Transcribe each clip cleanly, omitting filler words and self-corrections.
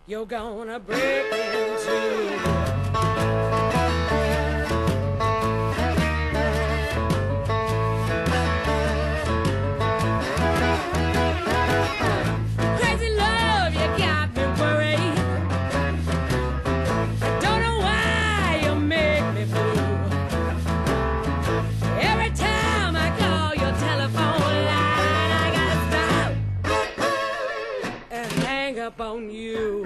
you're gonna break into. Up on you.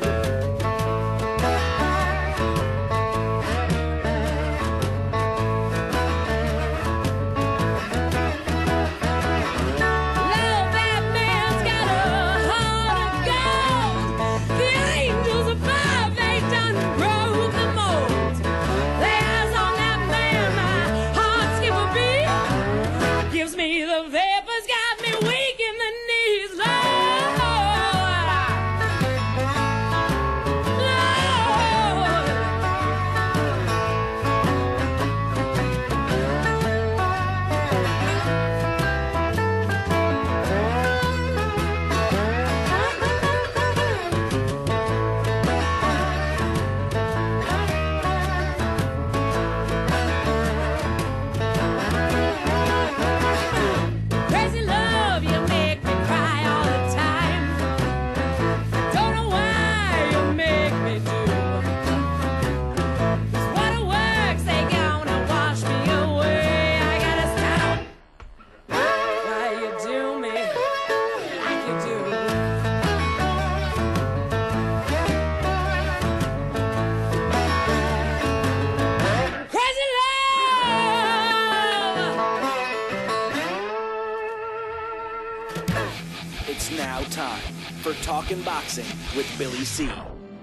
Talking Boxing with Billy C.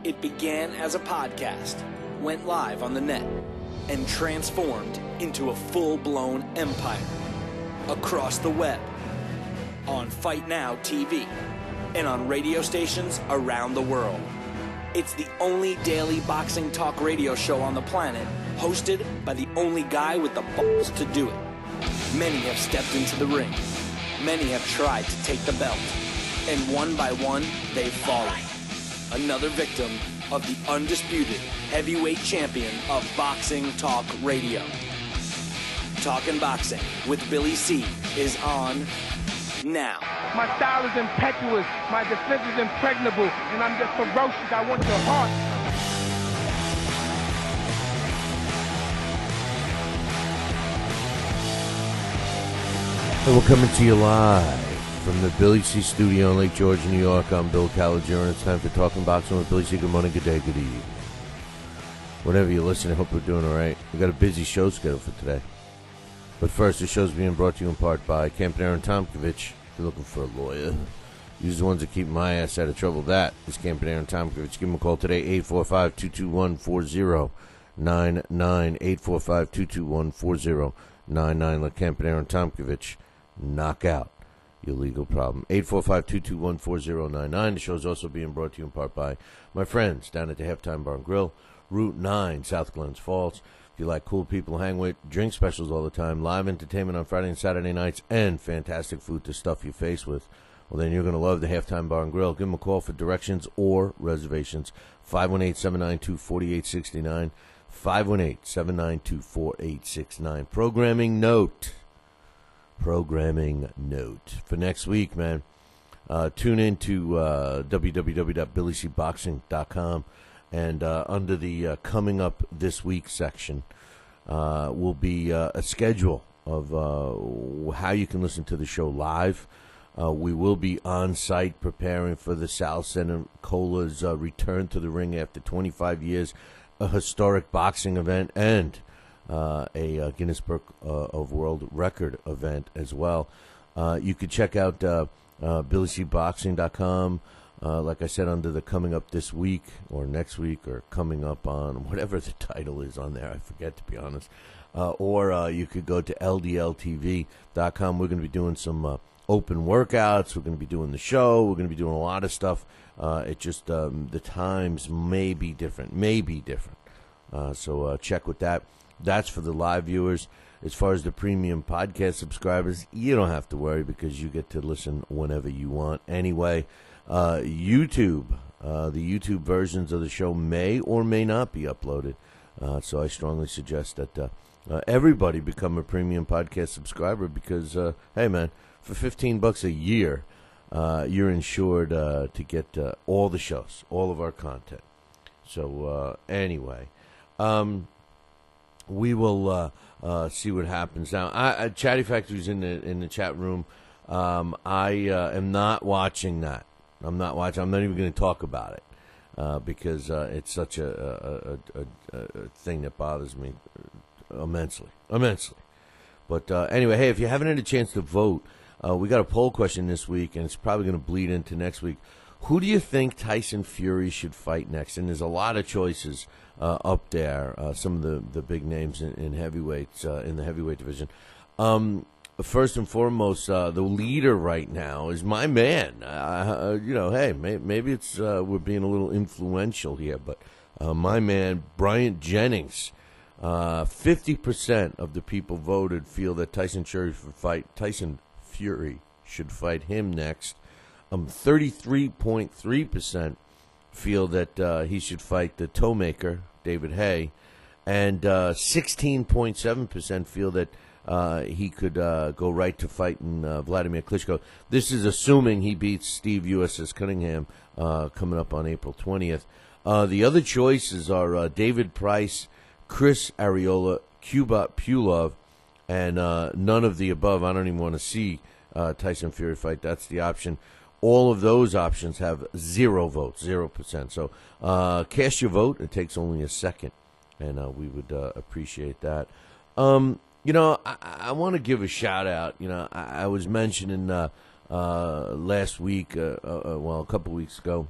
It began as a podcast, went live on the net, and transformed into a full-blown empire. Across the web, on Fight Now TV, and on radio stations around the world. It's the only daily boxing talk radio show on the planet, hosted by the only guy with the balls to do it. Many have stepped into the ring. Many have tried to take the belt. And one by one, they've fallen. Another victim of the undisputed heavyweight champion of boxing talk radio. Talking Boxing with Billy C. is on now. My style is impetuous, my defense is impregnable, and I'm just ferocious. I want your heart. And we're coming to you live from the Billy C. Studio in Lake George, New York. I'm Bill Caligiero, and it's time for Talking Boxing with Billy C. Good morning, good day, good evening. Whenever you're listening, I hope we're doing all right. We've got a busy show scheduled for today. But first, the show's being brought to you in part by Camp Aaron Tomkovich. If you're looking for a lawyer, use the ones that keep my ass out of trouble. That is Camp Aaron Tomkovich. Give him a call today, 845-221-4099, 845-221-4099. Let Camp Aaron Tomkovich knock out your legal problem. 845-221-4099. The show is also being brought to you in part by my friends down at the Halftime Bar and Grill, Route 9, South Glens Falls. If you like cool people to hang with, drink specials all the time, live entertainment on Friday and Saturday nights, and fantastic food to stuff your face with, well, then you're going to love the Halftime Bar and Grill. Give them a call for directions or reservations. 518-792-4869. 518-792-4869. Programming note for next week, man. Tune in to www.billycboxing.com, and under the coming up this week section will be a schedule of how you can listen to the show live. We will be on site preparing for the Sal Cola's return to the ring after 25 years, a historic boxing event, and a Guinness Book of World Record event as well. You could check out BillyCBoxing.com, like I said, under the coming up this week or next week or coming up on whatever the title is on there. I forget, to be honest. Or you could go to LDLTV.com. We're going to be doing some open workouts. We're going to be doing the show. We're going to be doing a lot of stuff. It just, the times may be different. So check with that. That's for the live viewers. As far as the premium podcast subscribers, you don't have to worry because you get to listen whenever you want. Anyway, YouTube, The YouTube versions of the show may or may not be uploaded. So I strongly suggest that everybody become a premium podcast subscriber because, hey, man, for $15 a year, you're insured to get all the shows, all of our content. So anyway, we will see what happens. Now, Chatty Factory's in the chat room. I am not watching that. I'm not watching. I'm not even going to talk about it because it's such a thing that bothers me immensely. But anyway, hey, if you haven't had a chance to vote, we got a poll question this week, and it's probably going to bleed into next week. Who do you think Tyson Fury should fight next? And there's a lot of choices up there. Some of the big names in heavyweights in the heavyweight division. First and foremost, the leader right now is my man. Hey, maybe it's we're being a little influential here, but my man Bryant Jennings. 50% of the people voted feel that Tyson Fury should fight him next. 33.3% feel that he should fight the toe maker, David Haye, and 16.7% feel that he could go right to fighting Vladimir Klitschko. This is assuming he beats Steve USS Cunningham coming up on April 20th. The other choices are David Price, Chris Arreola, Kubrat Pulev, and none of the above. I don't even want to see Tyson Fury fight. That's the option. All of those options have 0 votes, 0%. So cast your vote. It takes only a second, and we would appreciate that. I want to give a shout-out. I was mentioning last week, a couple weeks ago,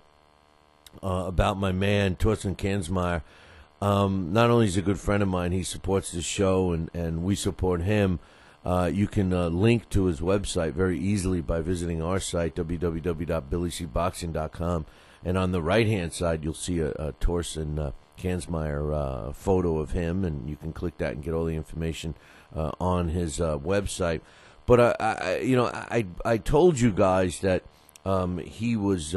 about my man, Torsten Kansmeyer. Not only is he a good friend of mine, he supports the show, and we support him. You can link to his website very easily by visiting our site, www.billycboxing.com. And on the right-hand side, you'll see a Torsten Kansmeyer photo of him, and you can click that and get all the information on his website. But I told you guys that he was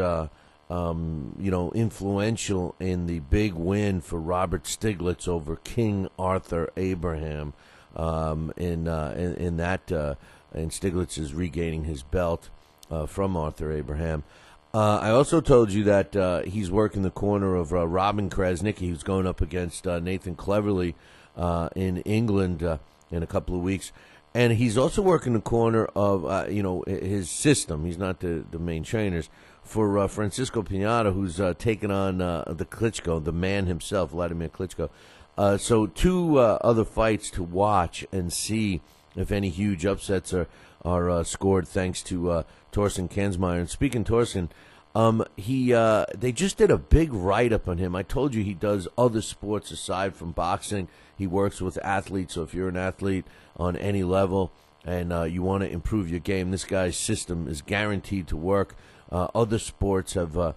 influential in the big win for Robert Stiglitz over King Arthur Abraham. And Stiglitz is regaining his belt from Arthur Abraham. I also told you that he's working the corner of Robin Krasnicki, who's going up against Nathan Cleverly in England in a couple of weeks. And he's also working the corner of, his system. He's not the main trainers. For Francisco Piñata, who's taken on the Klitschko, the man himself, Vladimir Klitschko. So 2 other fights to watch and see if any huge upsets are scored thanks to Torsten Kansmeyer. And speaking of Torsten, they just did a big write-up on him. I told you he does other sports aside from boxing. He works with athletes, so if you're an athlete on any level and you want to improve your game, this guy's system is guaranteed to work. Other sports have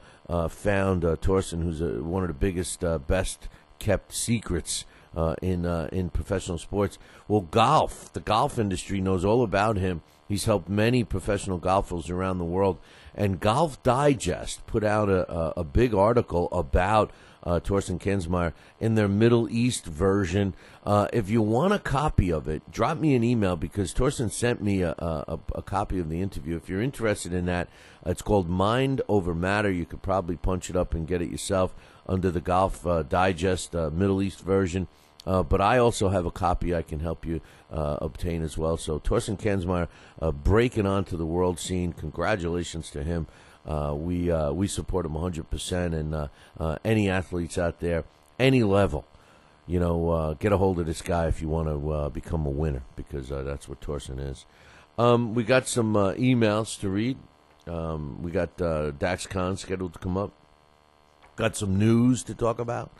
found Torsten, who's one of the biggest, best-kept secrets in professional sports. Well, golf, the golf industry knows all about him. He's helped many professional golfers around the world. And Golf Digest put out a big article about Torsten Kansmeyer in their Middle East version. If you want a copy of it, drop me an email because Torsten sent me a copy of the interview. If you're interested in that, it's called Mind Over Matter. You could probably punch it up and get it yourself under the Golf Digest Middle East version. But I also have a copy I can help you obtain as well. So Torsten Kansmeyer breaking onto the world scene. Congratulations to him. We support him 100%. And any athletes out there, any level, get a hold of this guy if you want to become a winner, because that's what Torsten is. We got some emails to read. We got Dax Khan scheduled to come up. Got some news to talk about.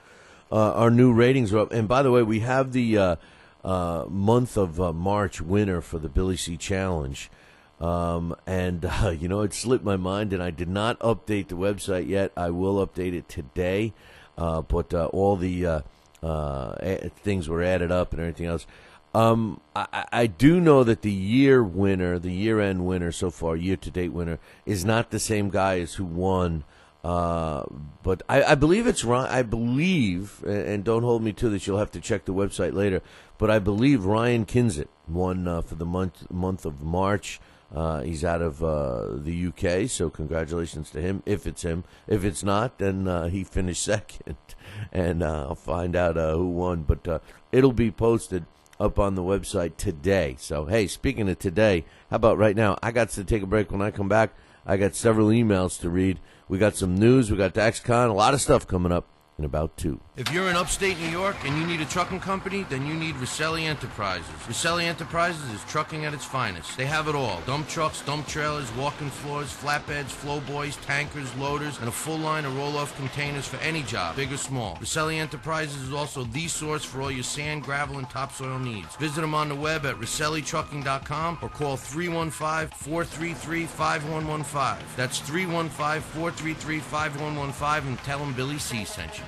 Our new ratings are up. And by the way, we have the month of March winner for the Billy C Challenge. It slipped my mind, and I did not update the website yet. I will update it today. But all the things were added up and everything else. I do know that the year-end winner so far, year-to-date winner, is not the same guy as who won But I believe it's Ryan. I believe, and don't hold me to this. You'll have to check the website later. But I believe Ryan Kinsit won for the month of March. He's out of the UK, so congratulations to him. If it's him, if it's not, then he finished second, and I'll find out who won. But it'll be posted up on the website today. So hey, speaking of today, how about right now? I got to take a break. When I come back, I got several emails to read. We got some news. We got DaxCon. A lot of stuff coming up in about 2. If you're in upstate New York and you need a trucking company, then you need Roselli Enterprises. Roselli Enterprises is trucking at its finest. They have it all. Dump trucks, dump trailers, walk-in floors, flatbeds, flowboys, tankers, loaders, and a full line of roll-off containers for any job, big or small. Roselli Enterprises is also the source for all your sand, gravel, and topsoil needs. Visit them on the web at RoselliTrucking.com or call 315-433-5115. That's 315-433-5115 and tell them Billy C sent you.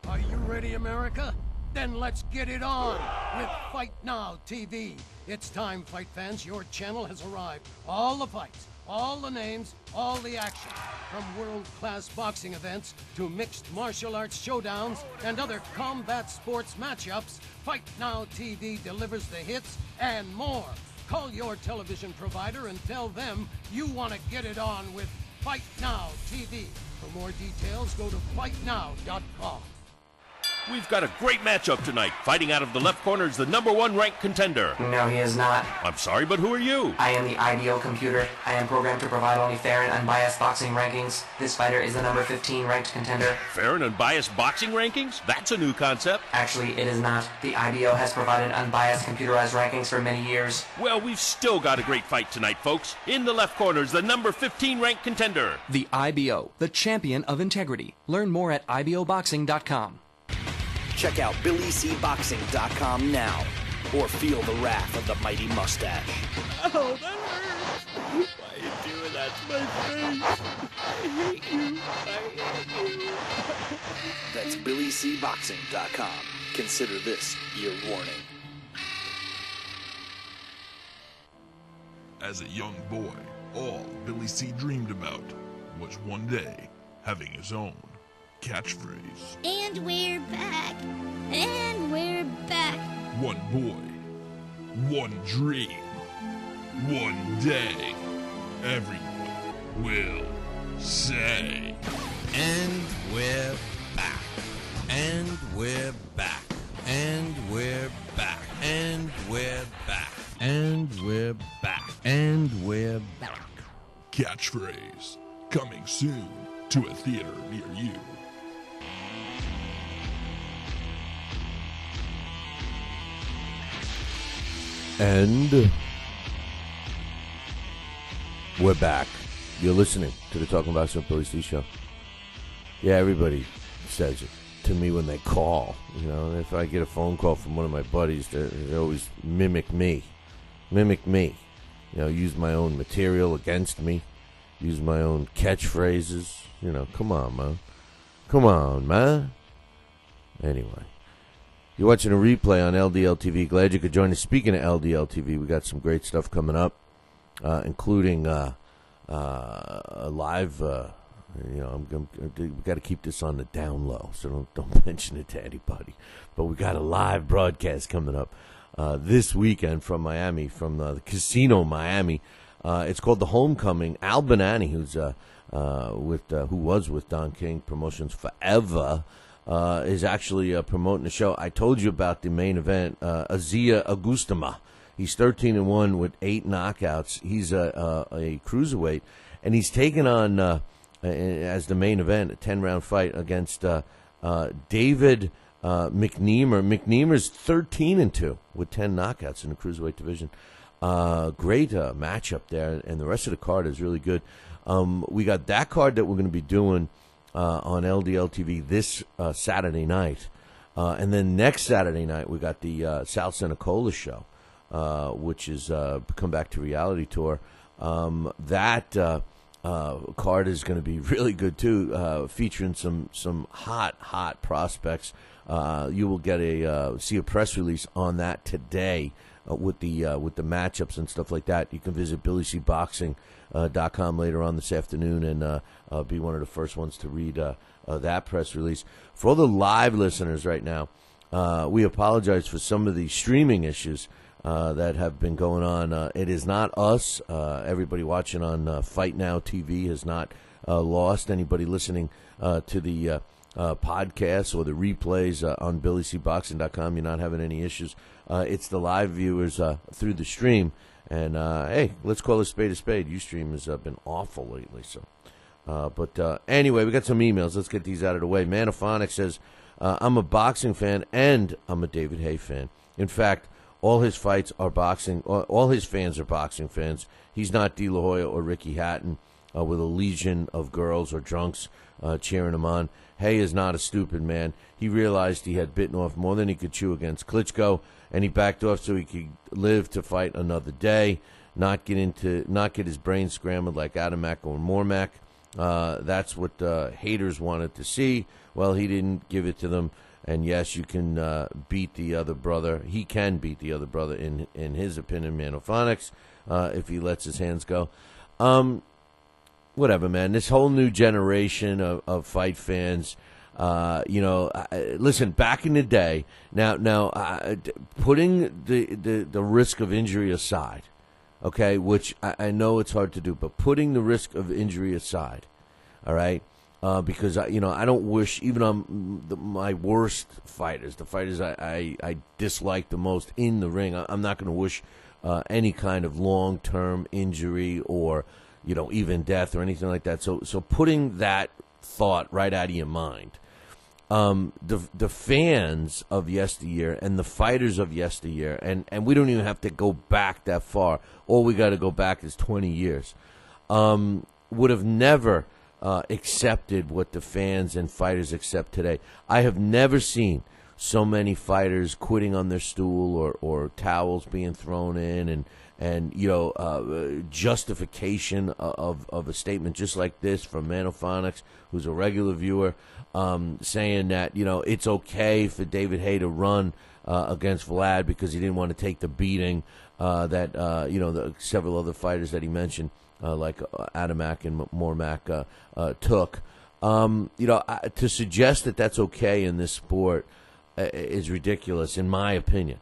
Are you ready, America? Then let's get it on with Fight Now TV. It's time, fight fans. Your channel has arrived. All the fights, all the names, all the action. From world-class boxing events to mixed martial arts showdowns and other combat sports matchups, Fight Now TV delivers the hits and more. Call your television provider and tell them you want to get it on with Fight Now TV. For more details, go to fightnow.com. We've got a great matchup tonight. Fighting out of the left corner is the #1 ranked contender. No, he is not. I'm sorry, but who are you? I am the ideal computer. I am programmed to provide only fair and unbiased boxing rankings. This fighter is the number 15 ranked contender. Fair and unbiased boxing rankings? That's a new concept. Actually, it is not. The IBO has provided unbiased computerized rankings for many years. Well, we've still got a great fight tonight, folks. In the left corner is the number 15 ranked contender. The IBO, the champion of integrity. Learn more at iboboxing.com. Check out BillyCBoxing.com now, or feel the wrath of the mighty mustache. Oh, that hurts. Why are you doing that to my face? I hate you. I hate you. That's BillyCBoxing.com. Consider this your warning. As a young boy, all Billy C dreamed about was one day having his own catchphrase. And we're back. And we're back. One boy, one dream, one day, everyone will say. And we're back. And we're back. And we're back. And we're back. And we're back. And we're back. Catchphrase coming soon to a theater near you. And we're back. You're listening to the Talking Boxing with Billy C show. Yeah, everybody says it to me when they call. You know, if I get a phone call from one of my buddies, they always mimic me. Mimic me. You know, use my own material against me. Use my own catchphrases. You know, come on, man. Come on, man. Anyway. You're watching a replay on LDL TV. Glad you could join us. Speaking of LDL TV, we got some great stuff coming up, including a live. We got to keep this on the down low, so don't mention it to anybody. But we got a live broadcast coming up this weekend from Miami, from the Casino Miami. It's called The Homecoming. Al Banani, who was with Don King Promotions forever. Is actually promoting the show. I told you about the main event, Azia Agustama. He's 13-1 with 8 knockouts. He's a cruiserweight, and he's taken on as the main event a 10-round fight against David McNeamer. McNeamer's 13-2 with 10 knockouts in the cruiserweight division. Great matchup there, and the rest of the card is really good. We got that card that we're going to be doing on LDL TV this Saturday night. And then next Saturday night, we got the Sal Senecola show, which is Come Back to Reality Tour. That card is going to be really good, too, featuring some hot prospects. You will get see a press release on that today. with the matchups and stuff like that, you can visit BillyCBoxing.com later on this afternoon and be one of the first ones to read that press release. For all the live listeners right now, we apologize for some of the streaming issues that have been going on. It is not us. Everybody watching on Fight Now TV has not lost. Anybody listening to the podcasts or the replays on BillyCBoxing.com, you're not having any issues. It's the live viewers through the stream. And, hey, let's call a spade. Ustream has been awful lately. So, but anyway, we got some emails. Let's get these out of the way. Manophonic says, I'm a boxing fan and I'm a David Haye fan. In fact, all his fights are boxing. All his fans are boxing fans. He's not De La Hoya or Ricky Hatton with a legion of girls or drunks cheering him on. Haye is not a stupid man. He realized he had bitten off more than he could chew against Klitschko, and he backed off so he could live to fight another day, not get his brain scrambled like Adamak or Mormack. That's what haters wanted to see. Well, he didn't give it to them. And yes, you can beat the other brother. He can beat the other brother in his opinion, Manophonics, if he lets his hands go. Whatever, man. This whole new generation of fight fans. Listen, back in the day, now, putting the risk of injury aside, okay, which I know it's hard to do, but putting the risk of injury aside, all right, because I don't wish even on my worst fighters, the fighters I dislike the most in the ring, I'm not going to wish any kind of long-term injury or even death or anything like that. So putting that thought right out of your mind. The fans of yesteryear and the fighters of yesteryear, and we don't even have to go back that far. All we got to go back is 20 years. Would have never accepted what the fans and fighters accept today. I have never seen so many fighters quitting on their stool or towels being thrown in and justification of a statement just like this from Manophonics, who's a regular viewer, saying that, it's okay for David Haye to run against Vlad because he didn't want to take the beating that, the several other fighters that he mentioned, like Adamak and Mormack took. To suggest that that's okay in this sport is ridiculous, in my opinion.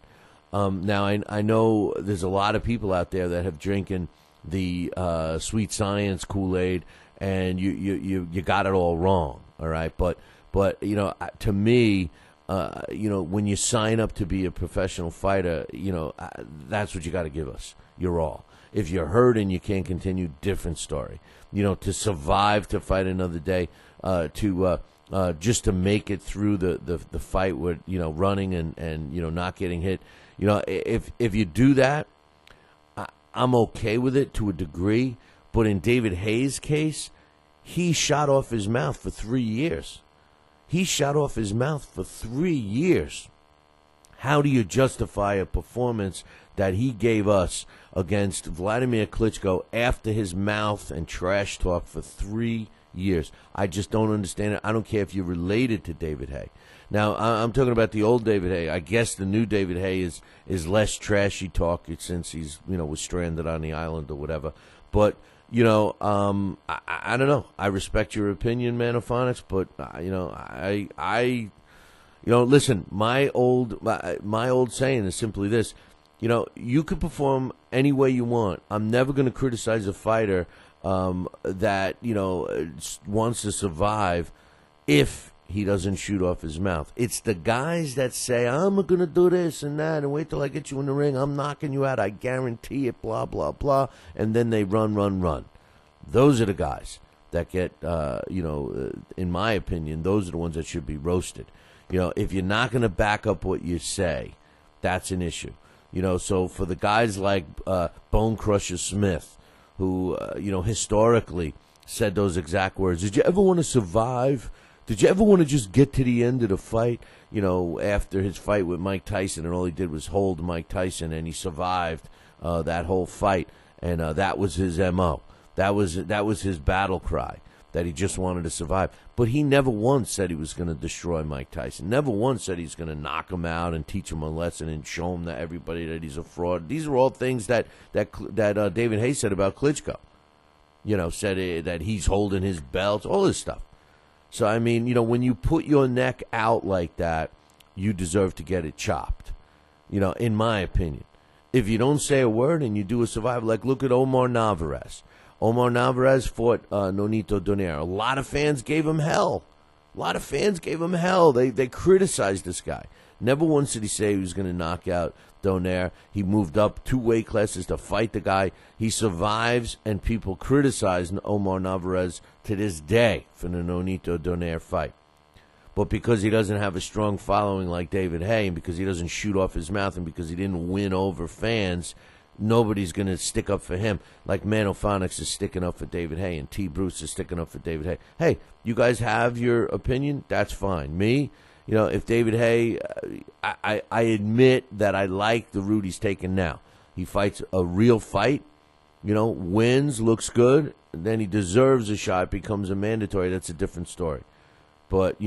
Now, I know there's a lot of people out there that have drinking the sweet science Kool-Aid, and you got it all wrong, all right? But to me, when you sign up to be a professional fighter, that's what you got to give us, your all. If you're hurt and you can't continue, different story. To survive to fight another day, just to make it through the fight with running and not getting hit. If you do that, I'm okay with it to a degree. But in David Haye's case, he shot off his mouth for 3 years. He shot off his mouth for 3 years. How do you justify a performance that he gave us against Vladimir Klitschko after his mouth and trash talk for 3 years? I just don't understand it. I don't care if you're related to David Haye. Now, I'm talking about the old David Haye. I guess the new David Haye is less trashy talk since he's, was stranded on the island or whatever. But, I don't know. I respect your opinion, Manophonics, but, listen, my old saying is simply this. You could perform any way you want. I'm never going to criticize a fighter that, wants to survive if he doesn't shoot off his mouth. It's the guys that say, I'm going to do this and that, and wait till I get you in the ring. I'm knocking you out. I guarantee it, blah, blah, blah. And then they run. Those are the guys that get, in my opinion, those are the ones that should be roasted. If you're not going to back up what you say, that's an issue. So for the guys like Bone Crusher Smith, who, historically said those exact words, did you ever want to survive? Did you ever want to just get to the end of the fight? After his fight with Mike Tyson, and all he did was hold Mike Tyson, and he survived that whole fight, and that was his MO. That was his battle cry. that he just wanted to survive. But he never once said he was going to destroy Mike Tyson. Never once said he's going to knock him out and teach him a lesson and show him that everybody that he's a fraud. These are all things that David Haye said about Klitschko. Said that he's holding his belt, all this stuff. So, I mean, when you put your neck out like that, you deserve to get it chopped, in my opinion. If you don't say a word and you do a survival, like look at Omar Narvaez. Omar Narvaez fought Nonito Donaire. A lot of fans gave him hell. They criticized this guy. Never once did he say he was going to knock out Donaire. He moved up 2 weight classes to fight the guy. He survives, and people criticize Omar Narvaez to this day for the Nonito Donaire fight. But because he doesn't have a strong following like David Haye, and because he doesn't shoot off his mouth, and because he didn't win over fans, nobody's going to stick up for him. Like Manophonics is sticking up for David Haye, and T. Bruce is sticking up for David Haye. Hey, you guys have your opinion? That's fine. Me, if David Haye, I admit that I like the route he's taking now. He fights a real fight, wins, looks good, and then he deserves a shot, becomes a mandatory. That's a different story. But,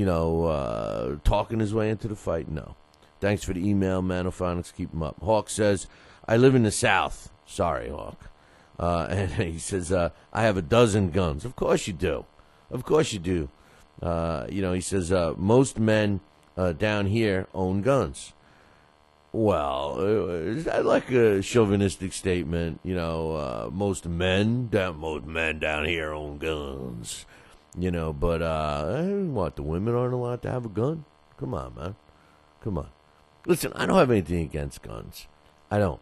talking his way into the fight, no. Thanks for the email, Manophonics. Keep him up. Hawk says, I live in the South. Sorry, Hawk. And he says, I have a dozen guns. Of course you do. He says, most men down here own guns. Well, is that like a chauvinistic statement? Most men down here own guns. But what, the women aren't allowed to have a gun? Come on, man. Come on. Listen, I don't have anything against guns. I don't.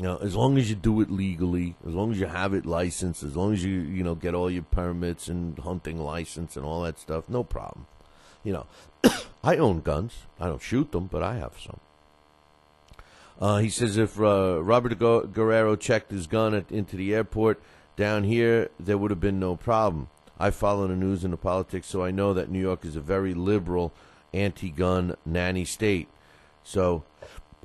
As long as you do it legally, as long as you have it licensed, as long as you get all your permits and hunting license and all that stuff, no problem. I own guns. I don't shoot them, but I have some. He says if Robert Guerrero checked his gun into the airport down here, there would have been no problem. I follow the news and the politics, so I know that New York is a very liberal, anti-gun, nanny state. So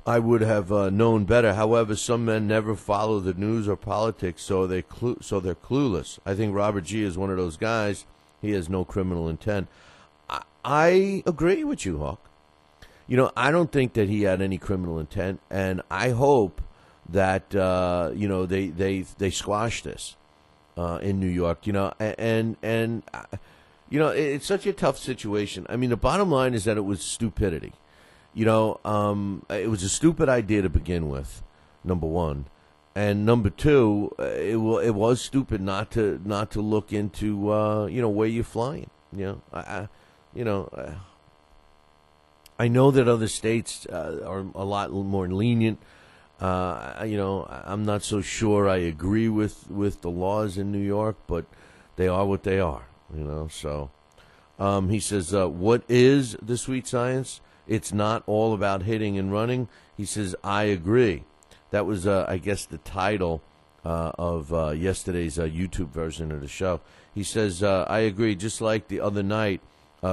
I would have known better. However, some men never follow the news or politics, so they're clueless. I think Robert G. is one of those guys. He has no criminal intent. I agree with you, Hawk. I don't think that he had any criminal intent, and I hope that they squash this in New York. It's such a tough situation. I mean, the bottom line is that it was stupidity. It was a stupid idea to begin with, number one, and number two, it was stupid not to look into where you're flying. I know that other states are a lot more lenient. I'm not so sure I agree with the laws in New York, but they are what they are. So he says, what is the sweet science? It's not all about hitting and running. He says, I agree. That was, I guess, the title of yesterday's YouTube version of the show. He says, I agree. Just like the other night,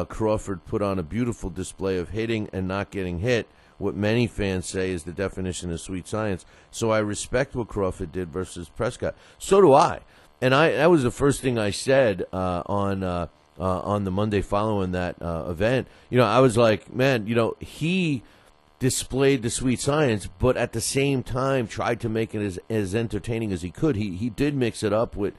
Crawford put on a beautiful display of hitting and not getting hit, what many fans say is the definition of sweet science. So I respect what Crawford did versus Prescott. So do I. And that was the first thing I said on the Monday following that event. I was like, man, he displayed the sweet science, but at the same time tried to make it as entertaining as he could. He did mix it up with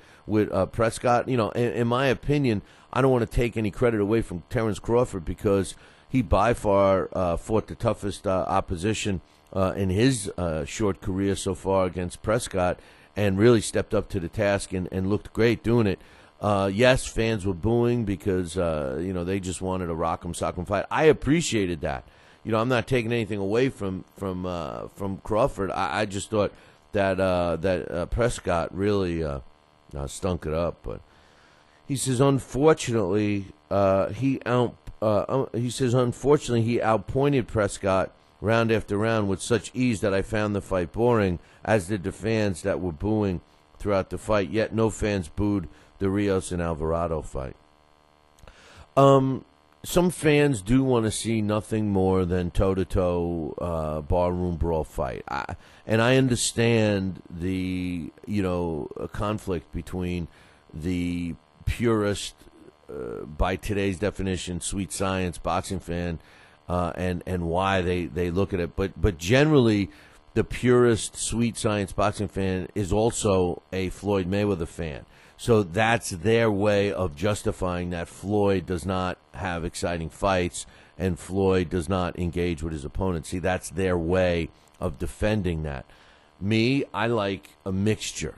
Prescott. In my opinion, I don't want to take any credit away from Terrence Crawford because he by far fought the toughest opposition in his short career so far against Prescott and really stepped up to the task and looked great doing it. Yes, fans were booing because, they just wanted a rock'em sock'em fight. I appreciated that. I'm not taking anything away from Crawford. I just thought that Prescott really stunk it up. But he says, unfortunately, he outpointed Prescott round after round with such ease that I found the fight boring, as did the fans that were booing throughout the fight. Yet no fans booed the Rios and Alvarado fight. Some fans do want to see nothing more than toe-to-toe barroom brawl fight. And I understand the conflict between the purist, by today's definition, sweet science boxing fan, and why they look at it. But generally, the purist sweet science boxing fan is also a Floyd Mayweather fan. So that's their way of justifying that Floyd does not have exciting fights and Floyd does not engage with his opponent. See, that's their way of defending that. Me, I like a mixture.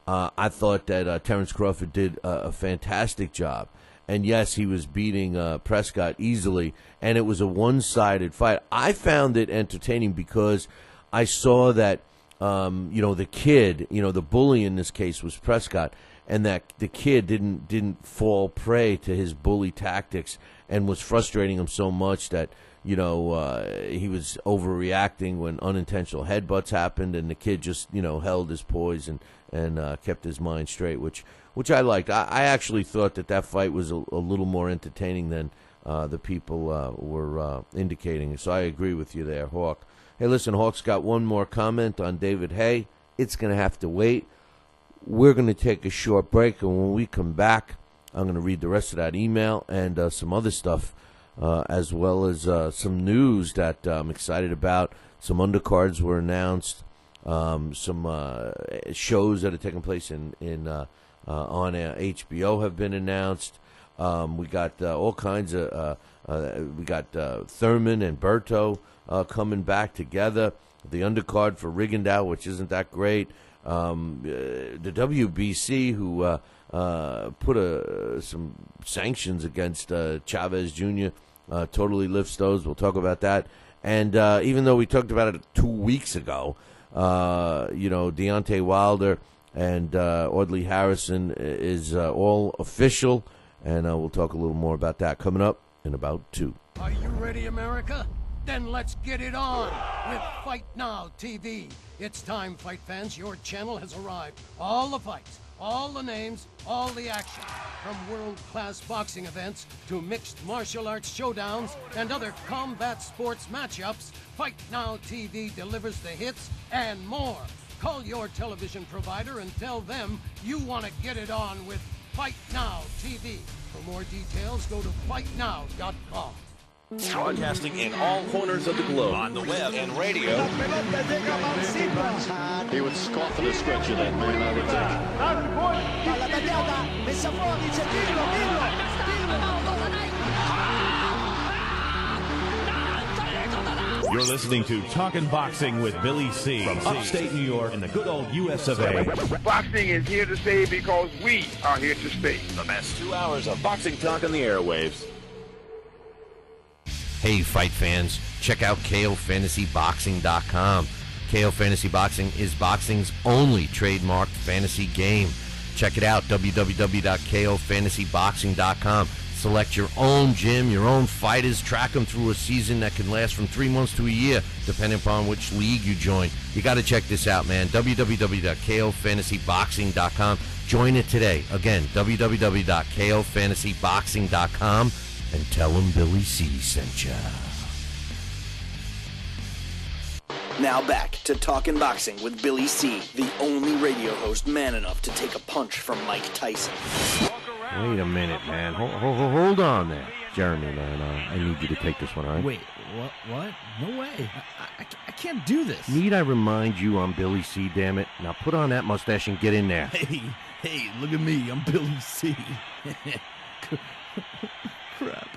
I thought that Terrence Crawford did a fantastic job. And yes, he was beating Prescott easily, and it was a one-sided fight. I found it entertaining because I saw that, the kid, the bully in this case was Prescott, and that the kid didn't fall prey to his bully tactics and was frustrating him so much that, he was overreacting when unintentional headbutts happened, and the kid just, held his poise and kept his mind straight, which I liked. I actually thought that fight was a little more entertaining than the people were indicating. So I agree with you there, Hawk. Hey, listen, Hawk's got one more comment on David Hay. It's going to have to wait. We're going to take a short break, and when we come back, I'm going to read the rest of that email and some other stuff, as well as some news that I'm excited about. Some undercards were announced. Some shows that are taking place on HBO have been announced. We got all kinds of. We got Thurman and Berto coming back together. The undercard for Rigondeaux, which isn't that great. The WBC, who put some sanctions against Chavez Jr., totally lifts those. We'll talk about that. And even though we talked about it 2 weeks ago, Deontay Wilder and Audley Harrison is all official, and we'll talk a little more about that coming up in about 2. Are you ready, America? Then let's get it on with Fight Now TV. It's time, fight fans. Your channel has arrived. All the fights, all the names, all the action. From world-class boxing events to mixed martial arts showdowns and other combat sports matchups, Fight Now TV delivers the hits and more. Call your television provider and tell them you want to get it on with Fight Now TV. For more details, go to fightnow.com. Broadcasting in all corners of the globe, on the web and radio. He would scoff at a stretch of that man, I would think. You're listening to Talkin' Boxing with Billy C. from upstate New York and the good old US of A. Boxing is here to stay because we are here to stay. The best 2 hours of boxing talk on the airwaves. Hey, fight fans, check out KOFantasyBoxing.com. KO Fantasy Boxing is boxing's only trademarked fantasy game. Check it out, www.KOFantasyBoxing.com. Select your own gym, your own fighters, track them through a season that can last from 3 months to a year, depending upon which league you join. You got to check this out, man, www.KOFantasyBoxing.com. Join it today. Again, www.KOFantasyBoxing.com. And tell him Billy C sent ya. Now back to Talkin' Boxing with Billy C., the only radio host man enough to take a punch from Mike Tyson. Wait a minute, man. Hold on there. Jeremy, man, I need you to take this one, all right? Wait, what? No way. I can't do this. Need I remind you I'm Billy C, damn it? Now put on that mustache and get in there. Hey, look at me. I'm Billy C. Crap.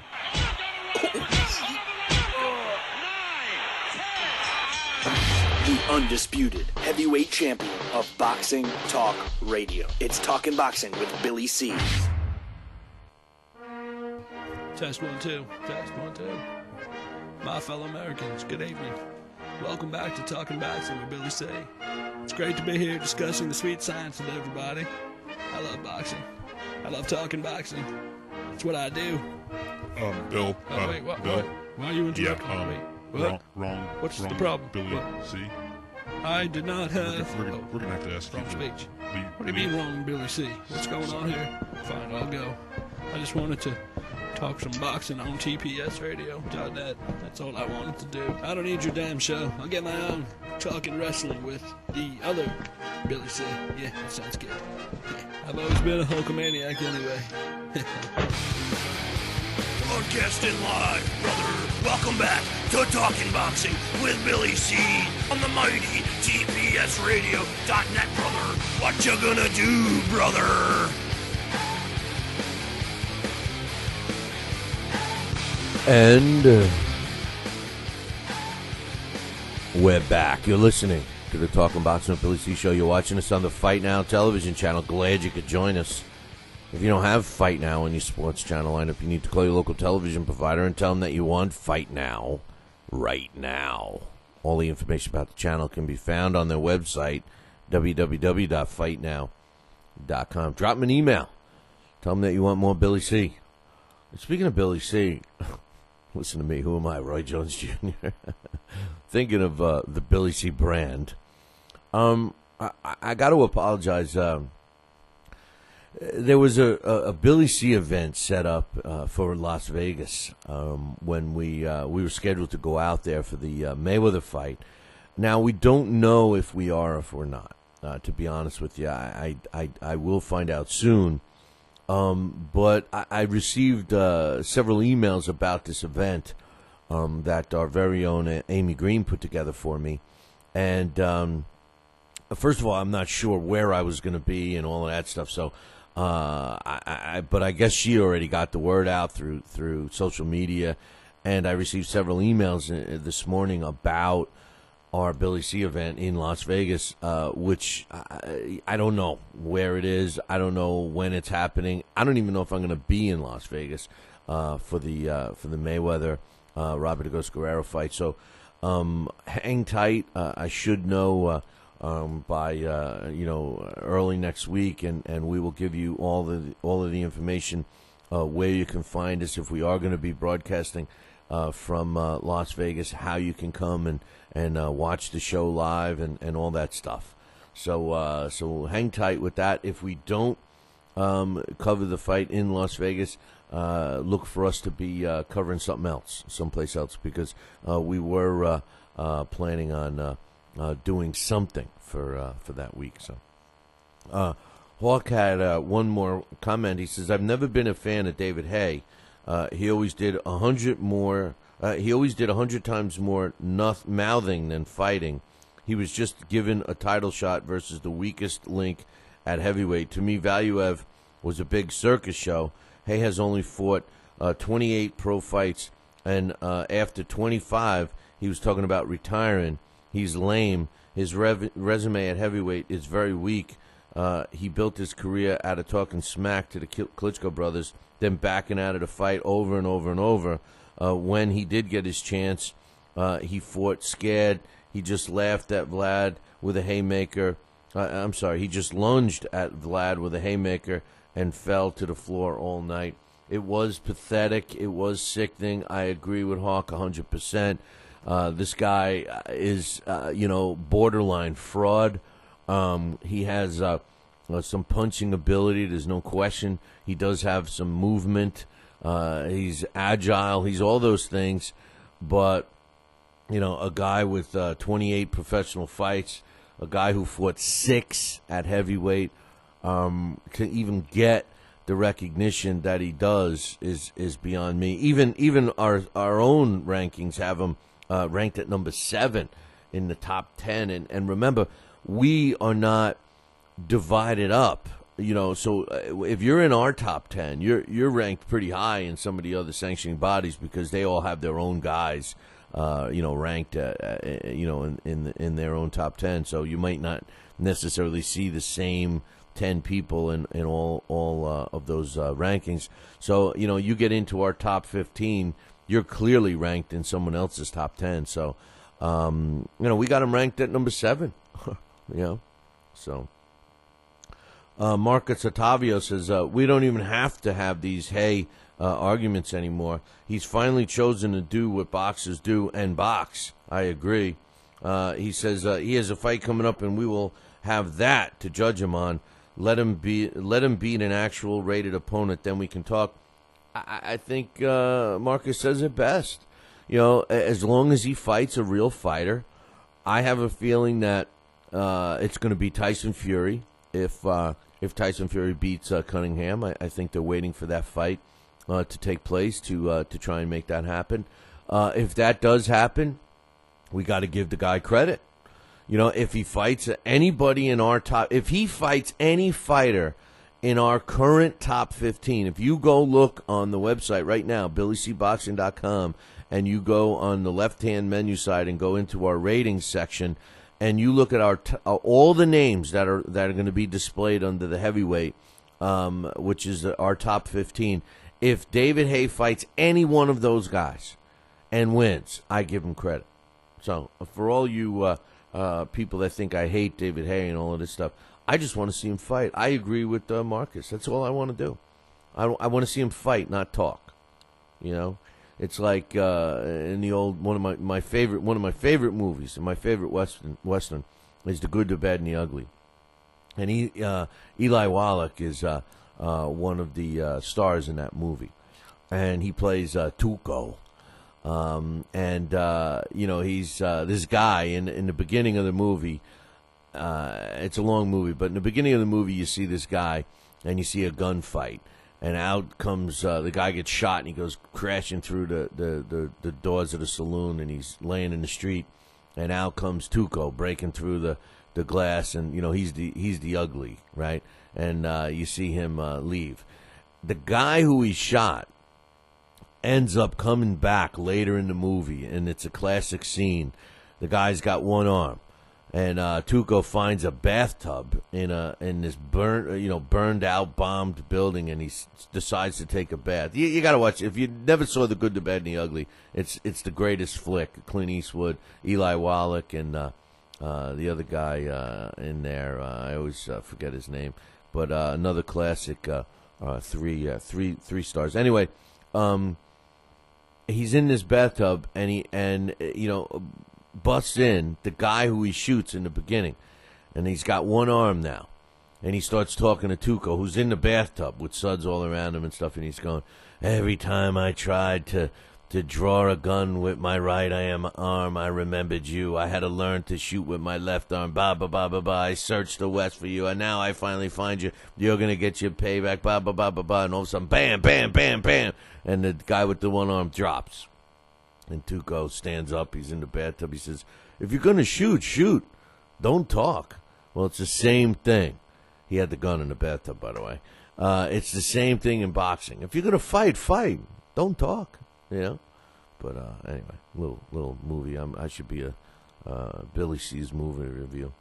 The undisputed heavyweight champion of Boxing Talk Radio. It's Talkin' Boxing with Billy C. Test 1 2. Test 1 2. My fellow Americans, good evening. Welcome back to Talkin' Boxing with Billy C. It's great to be here discussing the sweet science with everybody. I love boxing. I love talking boxing. It's what I do. Bill. Oh, wait, what? Bill. Why are you interrupting me? What? Wrong. What's wrong, the problem? Billy What? C. I did not have... We're gonna have to ask wrong you. speech. What do you mean wrong, Billy C? What's going on here? Fine, I'll go. I just wanted to talk some boxing on tpsradio.net. That's all I wanted to do. I don't need your damn show. I'll get my own talking wrestling with the other Billy C. Yeah, that sounds good. Yeah, I've always been a Hulkamaniac anyway. Broadcasting live, brother. Welcome back to Talking Boxing with Billy C. on the mighty tpsradio.net, brother. What you gonna do, brother? And we're back. You're listening to the Talking Boxing with Billy C show. You're watching us on the Fight Now television channel. Glad you could join us. If you don't have Fight Now on your sports channel lineup, you need to call your local television provider and tell them that you want Fight Now right now. All the information about the channel can be found on their website, www.fightnow.com. Drop them an email. Tell them that you want more Billy C. Speaking of Billy C, listen to me. Who am I? Roy Jones Jr. Thinking of the Billy C brand. I got to apologize. There was a Billy C event set up for Las Vegas when we were scheduled to go out there for the Mayweather fight. Now, we don't know if we are or if we're not, to be honest with you. I will find out soon. But I received several emails about this event that our very own Amy Green put together for me. And first of all, I'm not sure where I was going to be and all of that stuff. So, but I guess she already got the word out through social media. And I received several emails this morning about our Billy C event in Las Vegas, which I don't know where it is. I don't know when it's happening. I don't even know if I'm going to be in Las Vegas for the Mayweather Robert Agos Guerrero fight. So hang tight. I should know by early next week, and we will give you all of the information where you can find us if we are going to be broadcasting from Las Vegas, how you can come and watch the show live and all that stuff. So hang tight with that. If we don't cover the fight in Las Vegas, look for us to be covering something else, someplace else, because we were planning on doing something for that week. So Hawk had one more comment. He says, "I've never been a fan of David Haye. He always did 100 times more mouthing than fighting. He was just given a title shot versus the weakest link at heavyweight. To me, Valuev was a big circus show. Haye has only fought 28 pro fights, and after 25, he was talking about retiring. He's lame. His resume at heavyweight is very weak. He built his career out of talking smack to the Klitschko brothers, then backing out of the fight over and over and over. When he did get his chance, he fought scared. He just laughed at Vlad with a haymaker. He just lunged at Vlad with a haymaker and fell to the floor all night. It was pathetic. It was sickening. I agree with Hawk 100%. This guy is, borderline fraud. He has some punching ability. There's no question. He does have some movement. He's agile. He's all those things. But, a guy with 28 professional fights, a guy who fought 6 at heavyweight, to even get the recognition that he does is beyond me. Even our own rankings have him ranked at number 7 in the top 10. And remember, we are not divided up. So if you're in our top 10, you're ranked pretty high in some of the other sanctioning bodies because they all have their own guys, ranked, in their own top 10. So you might not necessarily see the same 10 people in all of those rankings. So you get into our top 15, you're clearly ranked in someone else's top 10. So we got him ranked at number 7. So. Marcus Ottavio says, we don't even have to have these Haye arguments anymore. He's finally chosen to do what boxers do and box. I agree. He says he has a fight coming up, and we will have that to judge him on. Let him beat an actual rated opponent, then we can talk. I think Marcus says it best. You know, as long as he fights a real fighter, I have a feeling that it's going to be Tyson Fury. If Tyson Fury beats Cunningham, I think they're waiting for that fight to take place to try and make that happen. If that does happen, we got to give the guy credit. You know, if he fights anybody in our top, if he fights any fighter in our current top 15, if you go look on the website right now, BillyCBoxing.com, and you go on the left-hand menu side and go into our ratings section, and you look at our all the names that are going to be displayed under the heavyweight, which is our top 15. If David Haye fights any one of those guys and wins, I give him credit. So for all you people that think I hate David Haye and all of this stuff, I just want to see him fight. I agree with Marcus. That's all I want to do. I want to see him fight, not talk. You know, it's like in the old one of my favorite movies and my favorite western is The Good, the Bad, and the Ugly. And Eli Wallach is one of the stars in that movie, and he plays Tuco. You know, he's this guy in the beginning of the movie. It's a long movie, but in the beginning of the movie, you see this guy, and you see a gunfight, and out comes the guy gets shot, and he goes crashing through the doors of the saloon, and he's laying in the street, and out comes Tuco breaking through the glass, and you know he's the ugly, right? And you see him leave. The guy who he shot ends up coming back later in the movie, and it's a classic scene. The guy's got one arm, and Tuco finds a bathtub in this burned out, bombed building, and he decides to take a bath. You got to watch it. If you never saw The Good, the Bad, and the Ugly, it's the greatest flick. Clint Eastwood, Eli Wallach, and the other guy in there. I always forget his name, but another classic. Three stars. Anyway. He's in this bathtub, and he busts in the guy who he shoots in the beginning, and he's got one arm now, and he starts talking to Tuco, who's in the bathtub with suds all around him and stuff, and he's going, every time I tried to draw a gun with my right arm, I remembered you. I had to learn to shoot with my left arm. Ba ba ba ba ba. I searched the West for you, and now I finally find you. You're gonna get your payback. Ba ba ba ba ba. And all of a sudden, bam, bam, bam, bam, and the guy with the one arm drops. And Tuco stands up. He's in the bathtub. He says, "If you're gonna shoot. Don't talk." Well, it's the same thing. He had the gun in the bathtub, by the way. It's the same thing in boxing. If you're gonna fight. Don't talk. You know, but anyway, little movie. I should be a Billy C's movie review.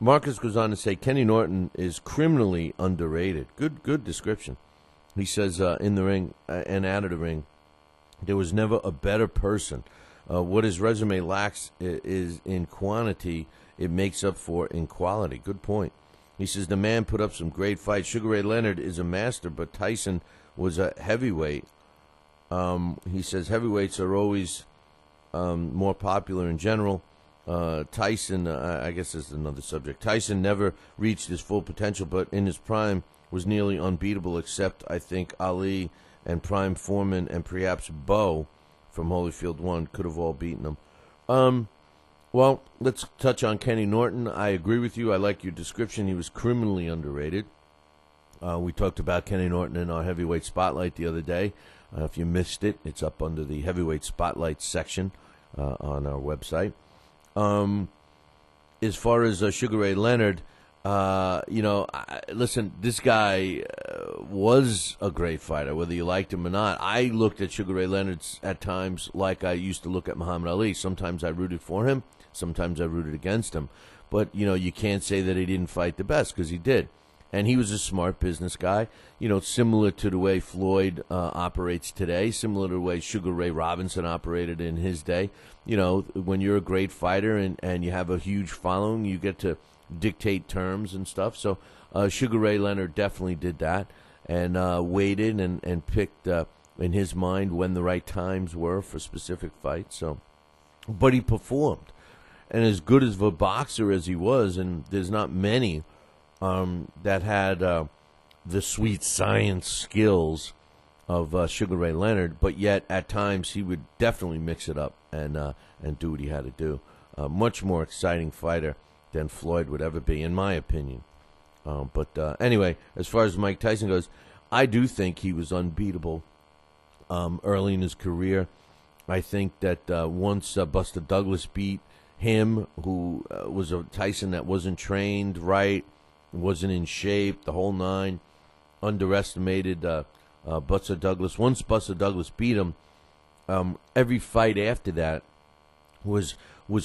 Marcus goes on to say Kenny Norton is criminally underrated. Good description. He says in the ring and out of the ring, there was never a better person. What his resume lacks is in quantity, it makes up for in quality. Good point. He says the man put up some great fights. Sugar Ray Leonard is a master, but Tyson was a heavyweight. He says heavyweights are always more popular in general. Tyson, I guess this is another subject. Tyson never reached his full potential, but in his prime was nearly unbeatable, except I think Ali and Prime Foreman and perhaps Bo from Holyfield 1 could have all beaten him. Well, let's touch on Kenny Norton. I agree with you. I like your description. He was criminally underrated. We talked about Kenny Norton in our heavyweight spotlight the other day. If you missed it, it's up under the heavyweight spotlight section on our website. As far as Sugar Ray Leonard, listen, this guy was a great fighter, whether you liked him or not. I looked at Sugar Ray Leonard at times like I used to look at Muhammad Ali. Sometimes I rooted for him, sometimes I rooted against him. But, you can't say that he didn't fight the best, because he did. And he was a smart business guy, similar to the way Floyd operates today, similar to the way Sugar Ray Robinson operated in his day. When you're a great fighter and you have a huge following, you get to dictate terms and stuff. So Sugar Ray Leonard definitely did that and waited and picked, in his mind, when the right times were for specific fights. But he performed. And as good as a boxer as he was, and there's not many that had the sweet science skills of Sugar Ray Leonard, but yet at times he would definitely mix it up and do what he had to do. Much more exciting fighter than Floyd would ever be, in my opinion. But anyway, as far as Mike Tyson goes, I do think he was unbeatable early in his career. I think that once Buster Douglas beat him, who was a Tyson that wasn't trained right, wasn't in shape, the whole nine, underestimated Buster Douglas. Once Buster Douglas beat him, every fight after that was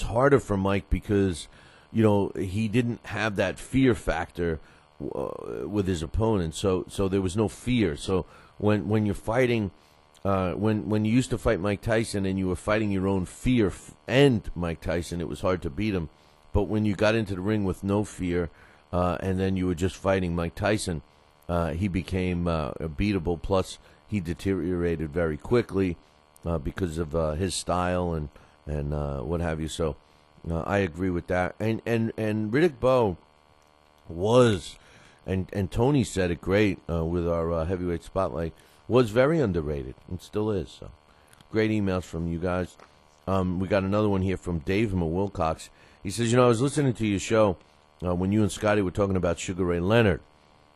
harder for Mike because, he didn't have that fear factor with his opponent. So there was no fear. So when you're fighting, when you used to fight Mike Tyson and you were fighting your own fear and Mike Tyson, it was hard to beat him. But when you got into the ring with no fear, and then you were just fighting Mike Tyson, he became beatable. Plus, he deteriorated very quickly because of his style and what have you. So I agree with that. And Riddick Bowe was, and Tony said it great with our heavyweight spotlight, was very underrated and still is. So great emails from you guys. We got another one here from Dave Wilcox. He says, I was listening to your show when you and Scotty were talking about Sugar Ray Leonard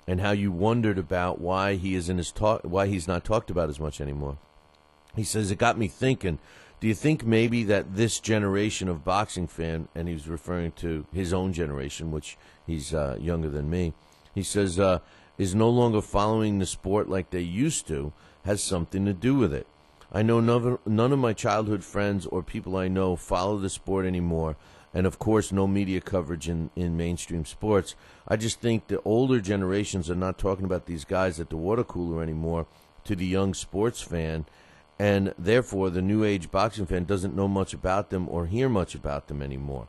and how you wondered about why he is in his why he's not talked about as much anymore. He says, it got me thinking, do you think maybe that this generation of boxing fan, and he's referring to his own generation, which he's younger than me, he says, is no longer following the sport like they used to, has something to do with it. I know none of my childhood friends or people I know follow the sport anymore, and of course no media coverage in mainstream sports. I just think the older generations are not talking about these guys at the water cooler anymore to the young sports fan, and therefore the new age boxing fan doesn't know much about them or hear much about them anymore.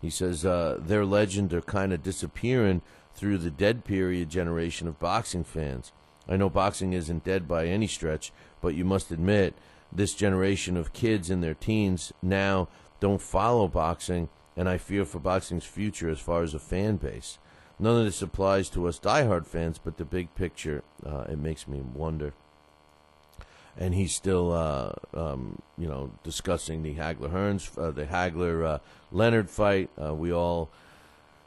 He says their legend are kind of disappearing through the dead period generation of boxing fans. I know boxing isn't dead by any stretch, but you must admit this generation of kids in their teens now don't follow boxing, and I fear for boxing's future as far as a fan base. None of this applies to us diehard fans, but the big picture, it makes me wonder. And he's still, discussing the the Hagler-Leonard fight. We all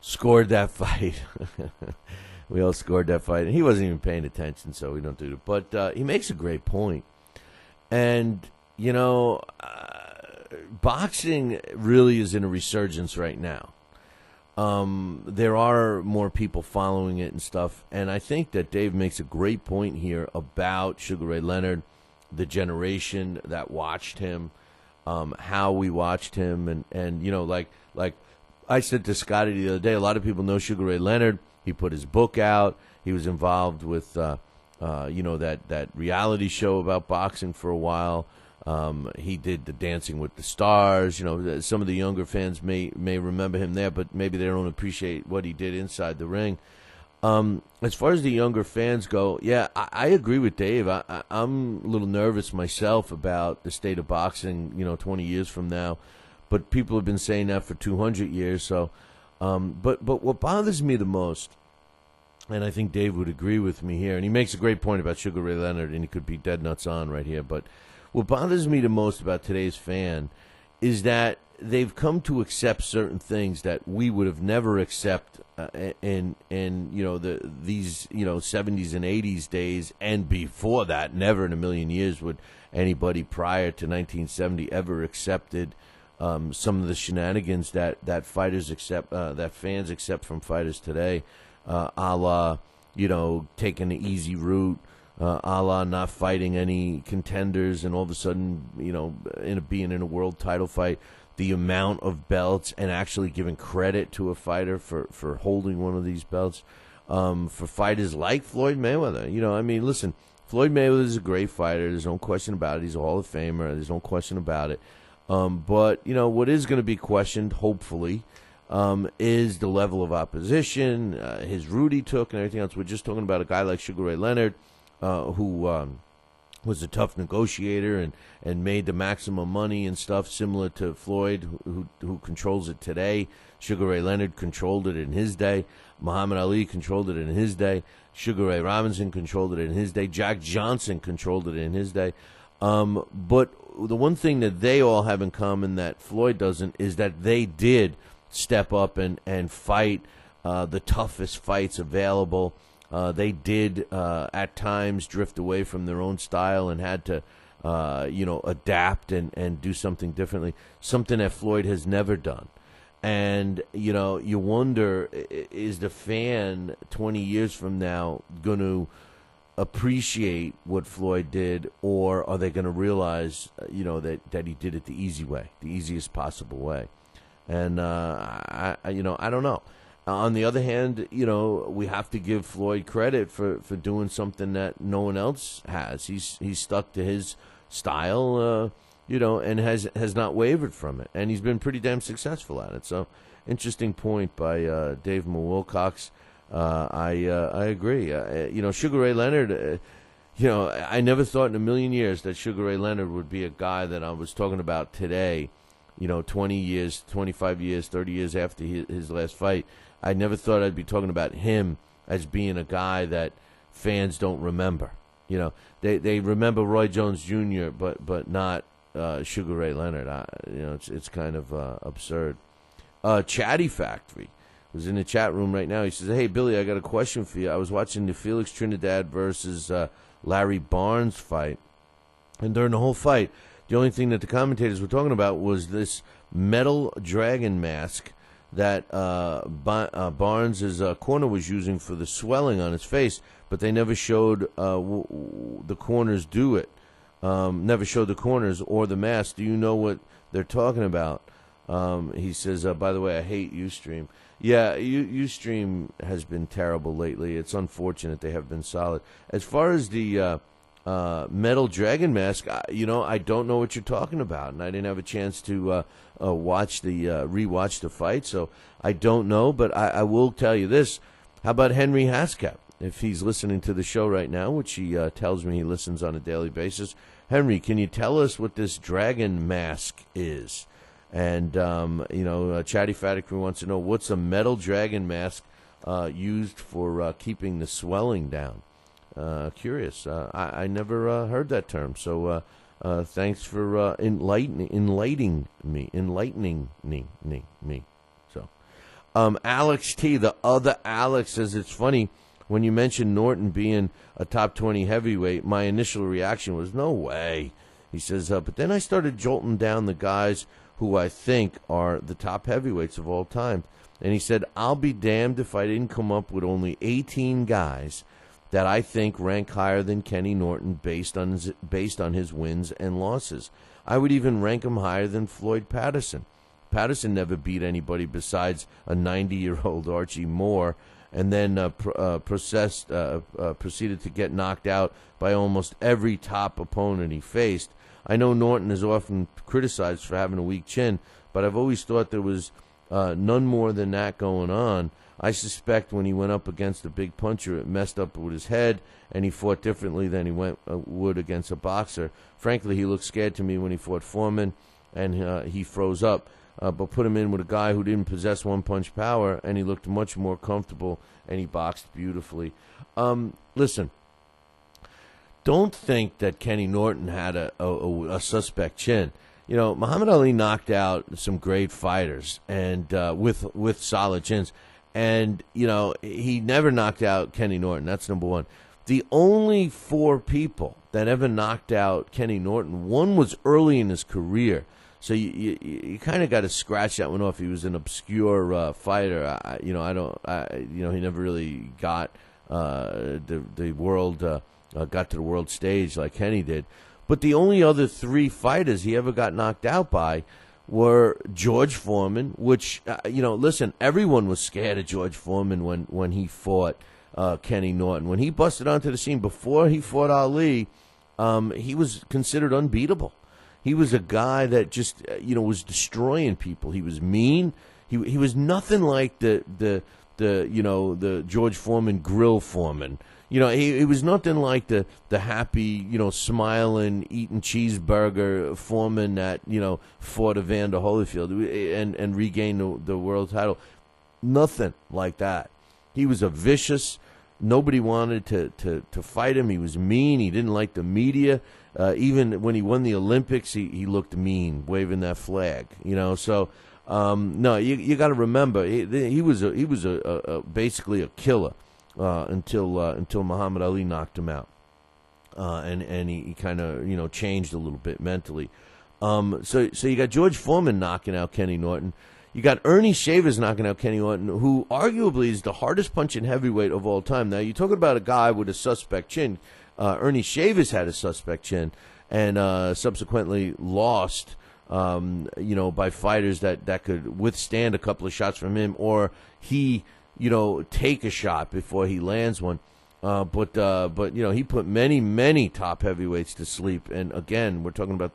scored that fight. And he wasn't even paying attention, so we don't do it. But he makes a great point. And, boxing really is in a resurgence right now. There are more people following it and stuff. And I think that Dave makes a great point here about Sugar Ray Leonard, the generation that watched him, how we watched him. And like I said to Scotty the other day, a lot of people know Sugar Ray Leonard. He put his book out. He was involved with, that reality show about boxing for a while. He did the Dancing with the Stars. Some of the younger fans may remember him there, but maybe they don't appreciate what he did inside the ring. As far as the younger fans go, yeah, I agree with Dave. I'm a little nervous myself about the state of boxing, 20 years from now. But people have been saying that for 200 years. So, but what bothers me the most, and I think Dave would agree with me here, and he makes a great point about Sugar Ray Leonard, and he could be dead nuts on right here. But what bothers me the most about today's fan is that they've come to accept certain things that we would have never accept in these 70s and 80s days, and before that, never in a million years would anybody prior to 1970 ever accepted some of the shenanigans that fighters accept, that fans accept from fighters today, a la taking the easy route, a la not fighting any contenders, and all of a sudden being in a world title fight. The amount of belts and actually giving credit to a fighter for holding one of these belts. For fighters like Floyd Mayweather. Listen, Floyd Mayweather is a great fighter. There's no question about it. He's a Hall of Famer. There's no question about it. But, what is going to be questioned, hopefully, is the level of opposition, his route he took and everything else. We're just talking about a guy like Sugar Ray Leonard, who was a tough negotiator and made the maximum money and stuff, similar to Floyd, who controls it today. Sugar Ray Leonard controlled it in his day. Muhammad Ali controlled it in his day. Sugar Ray Robinson controlled it in his day. Jack Johnson controlled it in his day. But the one thing that they all have in common that Floyd doesn't is that they did step up and fight the toughest fights available. They did at times drift away from their own style and had to, adapt and do something differently, something that Floyd has never done. And, you wonder, is the fan 20 years from now going to appreciate what Floyd did, or are they going to realize, that he did it the easy way, the easiest possible way? And, I don't know. On the other hand, we have to give Floyd credit for doing something that no one else has. He's stuck to his style, and has not wavered from it. And he's been pretty damn successful at it. So, interesting point by Dave Wilcox. I agree. Sugar Ray Leonard, I never thought in a million years that Sugar Ray Leonard would be a guy that I was talking about today, 20 years, 25 years, 30 years after his last fight. I never thought I'd be talking about him as being a guy that fans don't remember. They remember Roy Jones Jr., but not Sugar Ray Leonard. It's kind of absurd. Chatty Factory was in the chat room right now. He says, "Hey Billy, I got a question for you. I was watching the Felix Trinidad versus Larry Barnes fight, and during the whole fight, the only thing that the commentators were talking about was this metal dragon mask that Barnes' corner was using for the swelling on his face, but they never showed the corners do it. Never showed the corners or the mask. Do you know what they're talking about?" He says, "By the way, I hate Ustream." Yeah, Ustream has been terrible lately. It's unfortunate. They have been solid. As far as the metal dragon mask, I don't know what you're talking about, and I didn't have a chance to rewatch the fight, so I don't know. But I will tell you this: how about Henry Haskell? If he's listening to the show right now, which he tells me he listens on a daily basis, Henry, can you tell us what this dragon mask is? And Chatty Factory wants to know, what's a metal dragon mask used for keeping the swelling down? Curious. I never heard that term. So thanks for enlightening me. So Alex T, the other Alex, says it's funny when you mentioned Norton being a top 20 heavyweight. My initial reaction was no way. He says, but then I started jolting down the guys who I think are the top heavyweights of all time. And he said, I'll be damned if I didn't come up with only 18 guys that I think rank higher than Kenny Norton based on his wins and losses. I would even rank him higher than Floyd Patterson. Patterson never beat anybody besides a 90-year-old Archie Moore, and then proceeded to get knocked out by almost every top opponent he faced. I know Norton is often criticized for having a weak chin, but I've always thought there was none more than that going on. I suspect when he went up against a big puncher, it messed up with his head, and he fought differently than he would against a boxer. Frankly, he looked scared to me when he fought Foreman, and he froze up. But put him in with a guy who didn't possess one-punch power, and he looked much more comfortable, and he boxed beautifully. Listen, don't think that Kenny Norton had a suspect chin. Muhammad Ali knocked out some great fighters and with solid chins. And, he never knocked out Kenny Norton. That's number one. The only 4 people that ever knocked out Kenny Norton, one was early in his career. So you kind of got to scratch that one off. He was an obscure fighter. He never really got the world got to the world stage like Kenny did. But the only other 3 fighters he ever got knocked out by were George Foreman, which, listen, everyone was scared of George Foreman when he fought Kenny Norton. When he busted onto the scene before he fought Ali, he was considered unbeatable. He was a guy that just, was destroying people. He was mean. He was nothing like the George Foreman grill Foreman, he was nothing like the happy, smiling, eating cheeseburger Foreman that, fought Evander Holyfield and regained the world title. Nothing like that. He was a vicious. Nobody wanted to fight him. He was mean. He didn't like the media. Even when he won the Olympics, he looked mean, waving that flag. So no, you got to remember he was basically a killer until Muhammad Ali knocked him out, and he kind of changed a little bit mentally. So you got George Foreman knocking out Kenny Norton. You got Ernie Shavers knocking out Kenny Norton, who arguably is the hardest punching heavyweight of all time. Now, you're talking about a guy with a suspect chin. Ernie Shavers had a suspect chin and subsequently lost, by fighters that could withstand a couple of shots from him, or he, take a shot before he lands one. But he put many top heavyweights to sleep. And again, we're talking about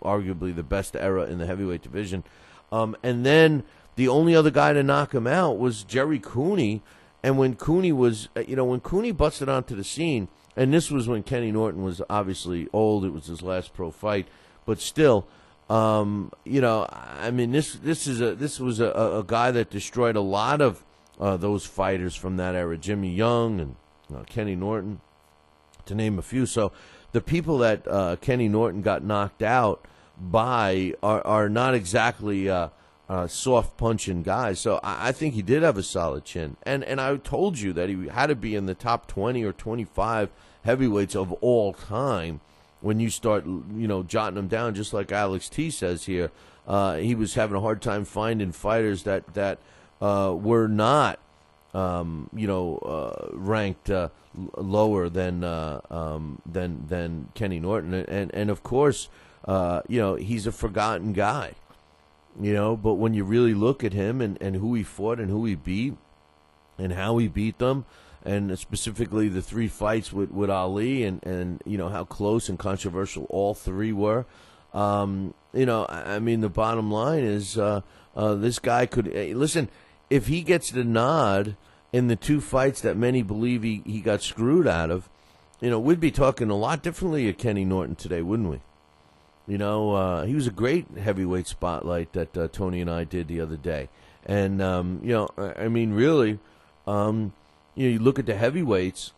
arguably the best era in the heavyweight division. And then the only other guy to knock him out was Jerry Cooney. And when Cooney was, when Cooney busted onto the scene, and this was when Kenny Norton was obviously old, it was his last pro fight, but still, this was a guy that destroyed a lot of those fighters from that era, Jimmy Young and Kenny Norton, to name a few. So the people that Kenny Norton got knocked out by are not exactly soft punching guys. So I think he did have a solid chin. And I told you that he had to be in the top 20 or 25 heavyweights of all time when you start, jotting them down, just like Alex T says here. He was having a hard time finding fighters that were not, ranked lower than Kenny Norton. And of course, he's a forgotten guy, but when you really look at him and who he fought and who he beat and how he beat them, and specifically the three fights with Ali and how close and controversial all three were, the bottom line is this guy could, listen, if he gets the nod in the two fights that many believe he got screwed out of, we'd be talking a lot differently of Kenny Norton today, wouldn't we? He was a great heavyweight spotlight that Tony and I did the other day. And, really, you look at the heavyweights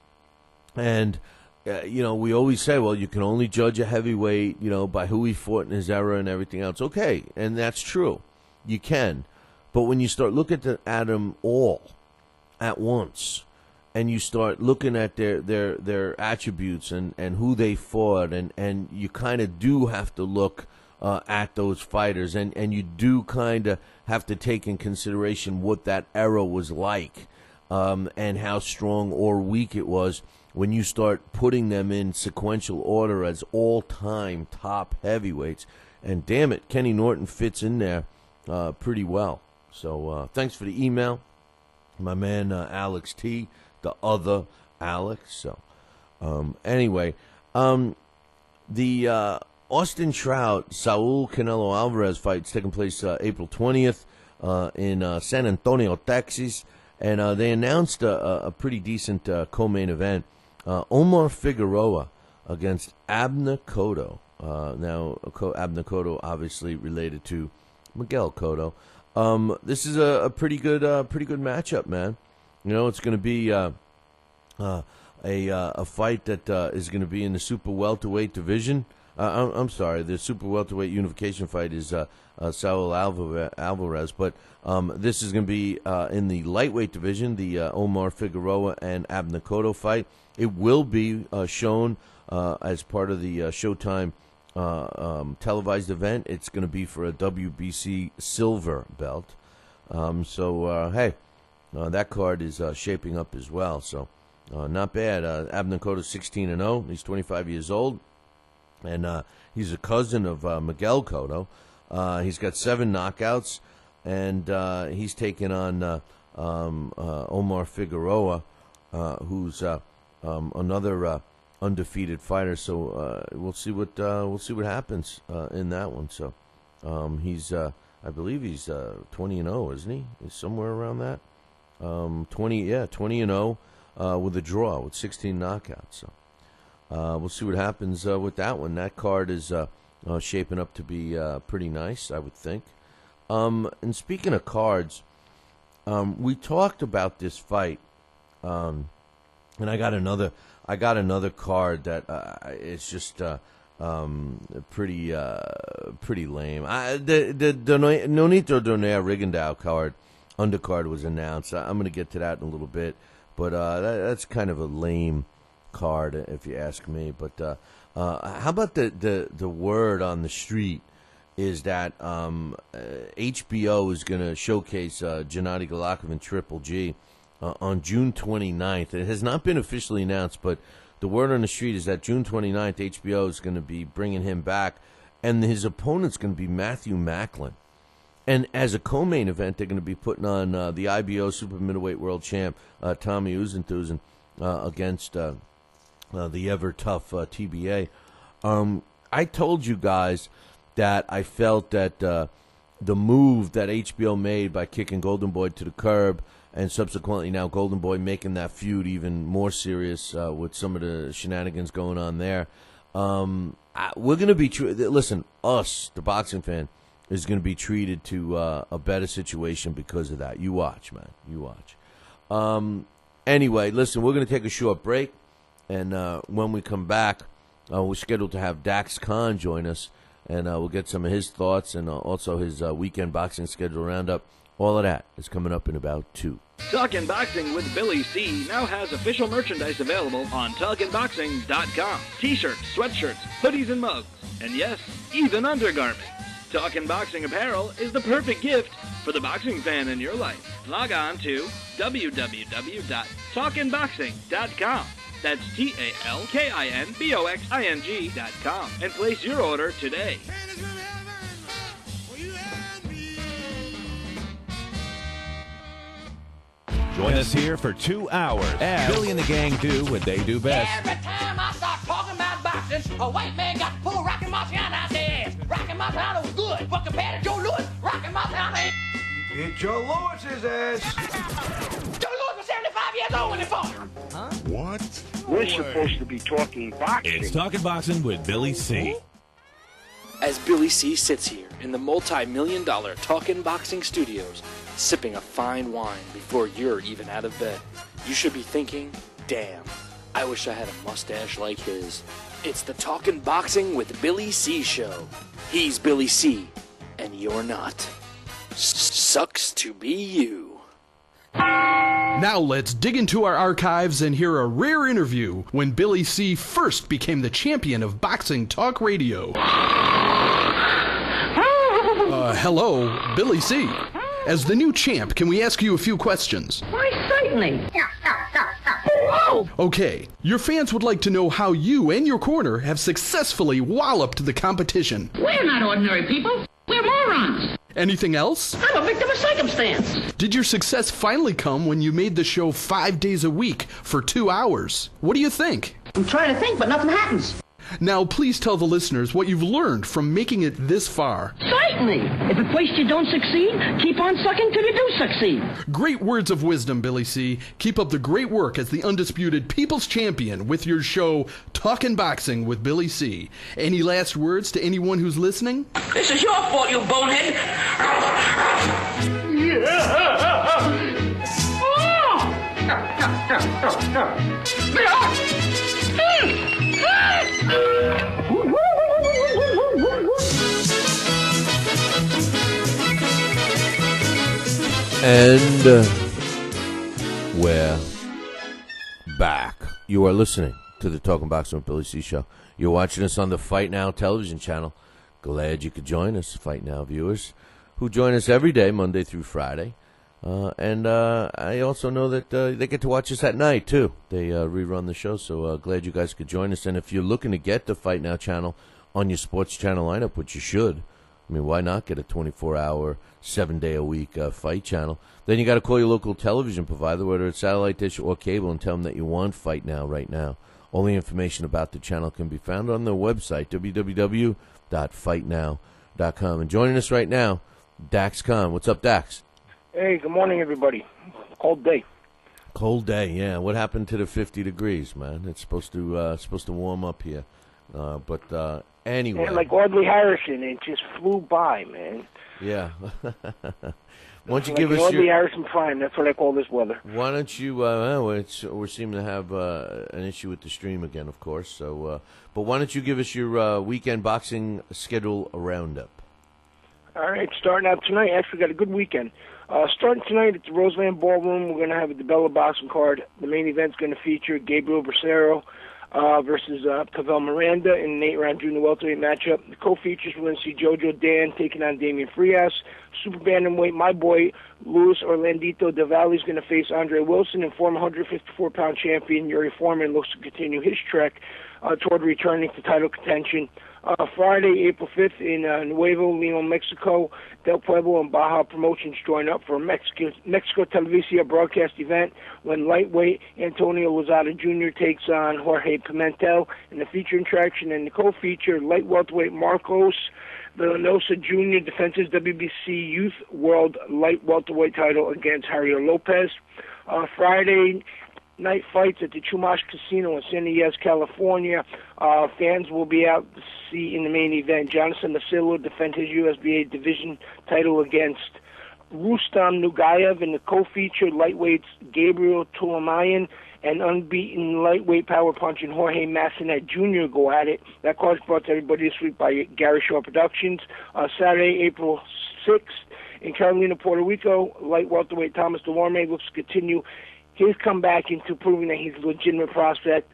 and, we always say, well, you can only judge a heavyweight, by who he fought in his era and everything else. Okay, and that's true. You can. But when you start looking at them all at once, and you start looking at their attributes and who they fought, and you kind of do have to look at those fighters, and you do kind of have to take in consideration what that era was like, and how strong or weak it was when you start putting them in sequential order as all-time top heavyweights. And damn it, Kenny Norton fits in there pretty well. So thanks for the email, my man Alex T., the other Alex. So anyway, the Austin Trout, Saul Canelo Alvarez fight is taking place April 20th in San Antonio, Texas. And they announced a pretty decent co-main event. Omar Figueroa against Abner Cotto. Now, Abner Cotto obviously related to Miguel Cotto. This is a pretty good matchup, man. It's going to be a fight that is going to be in the super welterweight division. I'm sorry, the super welterweight unification fight is Saul Alvarez, but this is going to be in the lightweight division, the Omar Figueroa and Abner Cotto fight. It will be shown as part of the Showtime televised event. It's going to be for a WBC silver belt. Hey, that card is shaping up as well. So not bad. Abner Cotto's 16-0. He's 25 years old, and he's a cousin of Miguel Cotto. He's got 7 knockouts, and he's taking on Omar Figueroa, who's another undefeated fighter. So we'll see what happens in that one. So he's I believe he's 20-0, isn't he? He's somewhere around that. 20-0. with a draw with 16 knockouts. So we'll see what happens with that one. That card is shaping up to be pretty nice, I would think. And speaking of cards, we talked about this fight, and I got another card that it's just pretty lame. The Nonito Donaire Rigondeaux card, undercard, was announced. I'm going to get to that in a little bit, but that's kind of a lame card if you ask me. But how about the word on the street is that HBO is going to showcase Gennady Golovkin and Triple G on June 29th. It has not been officially announced, but the word on the street is that June 29th, HBO is going to be bringing him back, and his opponent's going to be Matthew Macklin. And as a co-main event, they're going to be putting on the IBO Super Middleweight World Champ, Tommy Uzenthusen, against the ever-tough TBA. I told you guys that I felt that the move that HBO made by kicking Golden Boy to the curb, and subsequently now Golden Boy making that feud even more serious with some of the shenanigans going on there. We're going to be listen, us, the boxing fan, is going to be treated to a better situation because of that. You watch, man. You watch. Anyway, listen, we're going to take a short break, and when we come back, we're scheduled to have Dax Khan join us, and we'll get some of his thoughts and also his weekend boxing schedule roundup. All of that is coming up in about 2. Talkin' Boxing with Billy C. now has official merchandise available on TalkinBoxing.com. T-shirts, sweatshirts, hoodies, and mugs. And yes, even undergarments. Talkin' Boxing apparel is the perfect gift for the boxing fan in your life. Log on to www.talkinboxing.com. That's TalkinBoxing.com and place your order today. Join us here for 2 hours as Billy and the gang do what they do best. Every time I start talking about boxing, a white man got to pull Rocky Marciano out the ass. Rocky Marciano was good, but compared to Joe Louis, Rocky Marciano ain't. Beat Joe Louis's ass. Joe Louis was 75 years old when he fought. Huh? What? We're supposed to be talking boxing. It's Talking Boxing with Billy C. As Billy C sits here in the multi-million-dollar Talkin' Boxing Studios, sipping a fine wine before you're even out of bed, you should be thinking, damn, I wish I had a mustache like his. It's the Talkin' Boxing with Billy C show. He's Billy C, and you're not. Sucks to be you. Now let's dig into our archives and hear a rare interview when Billy C first became the champion of boxing talk radio. Hello, Billy C. As the new champ, can we ask you a few questions? Why, certainly. Okay, your fans would like to know how you and your corner have successfully walloped the competition. We're not ordinary people. We're morons. Anything else? I'm a victim of circumstance. Did your success finally come when you made the show 5 days a week for 2 hours? What do you think? I'm trying to think, but nothing happens. Now, please tell the listeners what you've learned from making it this far. Certainly. If at first you don't succeed, keep on sucking till you do succeed. Great words of wisdom, Billy C. Keep up the great work as the undisputed People's Champion with your show, Talkin' Boxing with Billy C. Any last words to anyone who's listening? This is your fault, you bonehead. And we're back. You are listening to the Talking Boxing with Billy C show. You're watching us on the Fight Now television channel. Glad you could join us, Fight Now viewers, who join us every day, Monday through Friday. And I also know that they get to watch us at night, too. They rerun the show, so glad you guys could join us. And if you're looking to get the Fight Now channel on your sports channel lineup, which you should, I mean, why not get a 24-hour, 7-day-a-week fight channel? Then you got to call your local television provider, whether it's satellite dish or cable, and tell them that you want Fight Now right now. All the information about the channel can be found on their website, www.fightnow.com. And joining us right now, Dax Khan. What's up, Dax? Hey, good morning, everybody. Cold day. Cold day, yeah. What happened to the 50 degrees, man? It's supposed to warm up here. But anyway. And like Audley Harrison, it just flew by, man. Yeah. Why don't you like give us Audley your... Harrison Prime, that's what I call this weather. Why don't you... we seem to have an issue with the stream again, of course. So, but why don't you give us your weekend boxing schedule roundup? All right, starting out tonight. Actually, got a good weekend. Starting tonight at the Roseland Ballroom, we're going to have a DeBella boxing card. The main event's going to feature Gabriel Bracero versus Pavel Miranda in an 8-round junior welterweight matchup. The co-features, we're going to see Jojo Dan taking on Damian Frias. Super bantamweight, my boy Luis Orlandito Del Valle is going to face Andre Wilson, and former 154-pound champion Yuri Foreman looks to continue his trek toward returning to title contention. Friday, April 5th in Nuevo León, Mexico, Del Pueblo and Baja Promotions join up for a Mexico Televisa broadcast event when lightweight Antonio Lozada Jr. takes on Jorge Pimentel in the feature attraction, and the co-feature light welterweight Marcos Villanosa Jr. defends his WBC Youth World Light Welterweight title against Javier Lopez. Friday night fights at the Chumash Casino in San Diego, California. Fans will be out to see in the main event Jonathan Masillo defend his USBA division title against Rustam Nugayev in the co-featured lightweights Gabriel Tulamayan and unbeaten lightweight power punching Jorge Massanet Jr. go at it. That card's brought to everybody this week by Gary Shaw Productions. Saturday, April 6th in Carolina, Puerto Rico, light welterweight Thomas Delorme looks to continue his comeback into proving that he's a legitimate prospect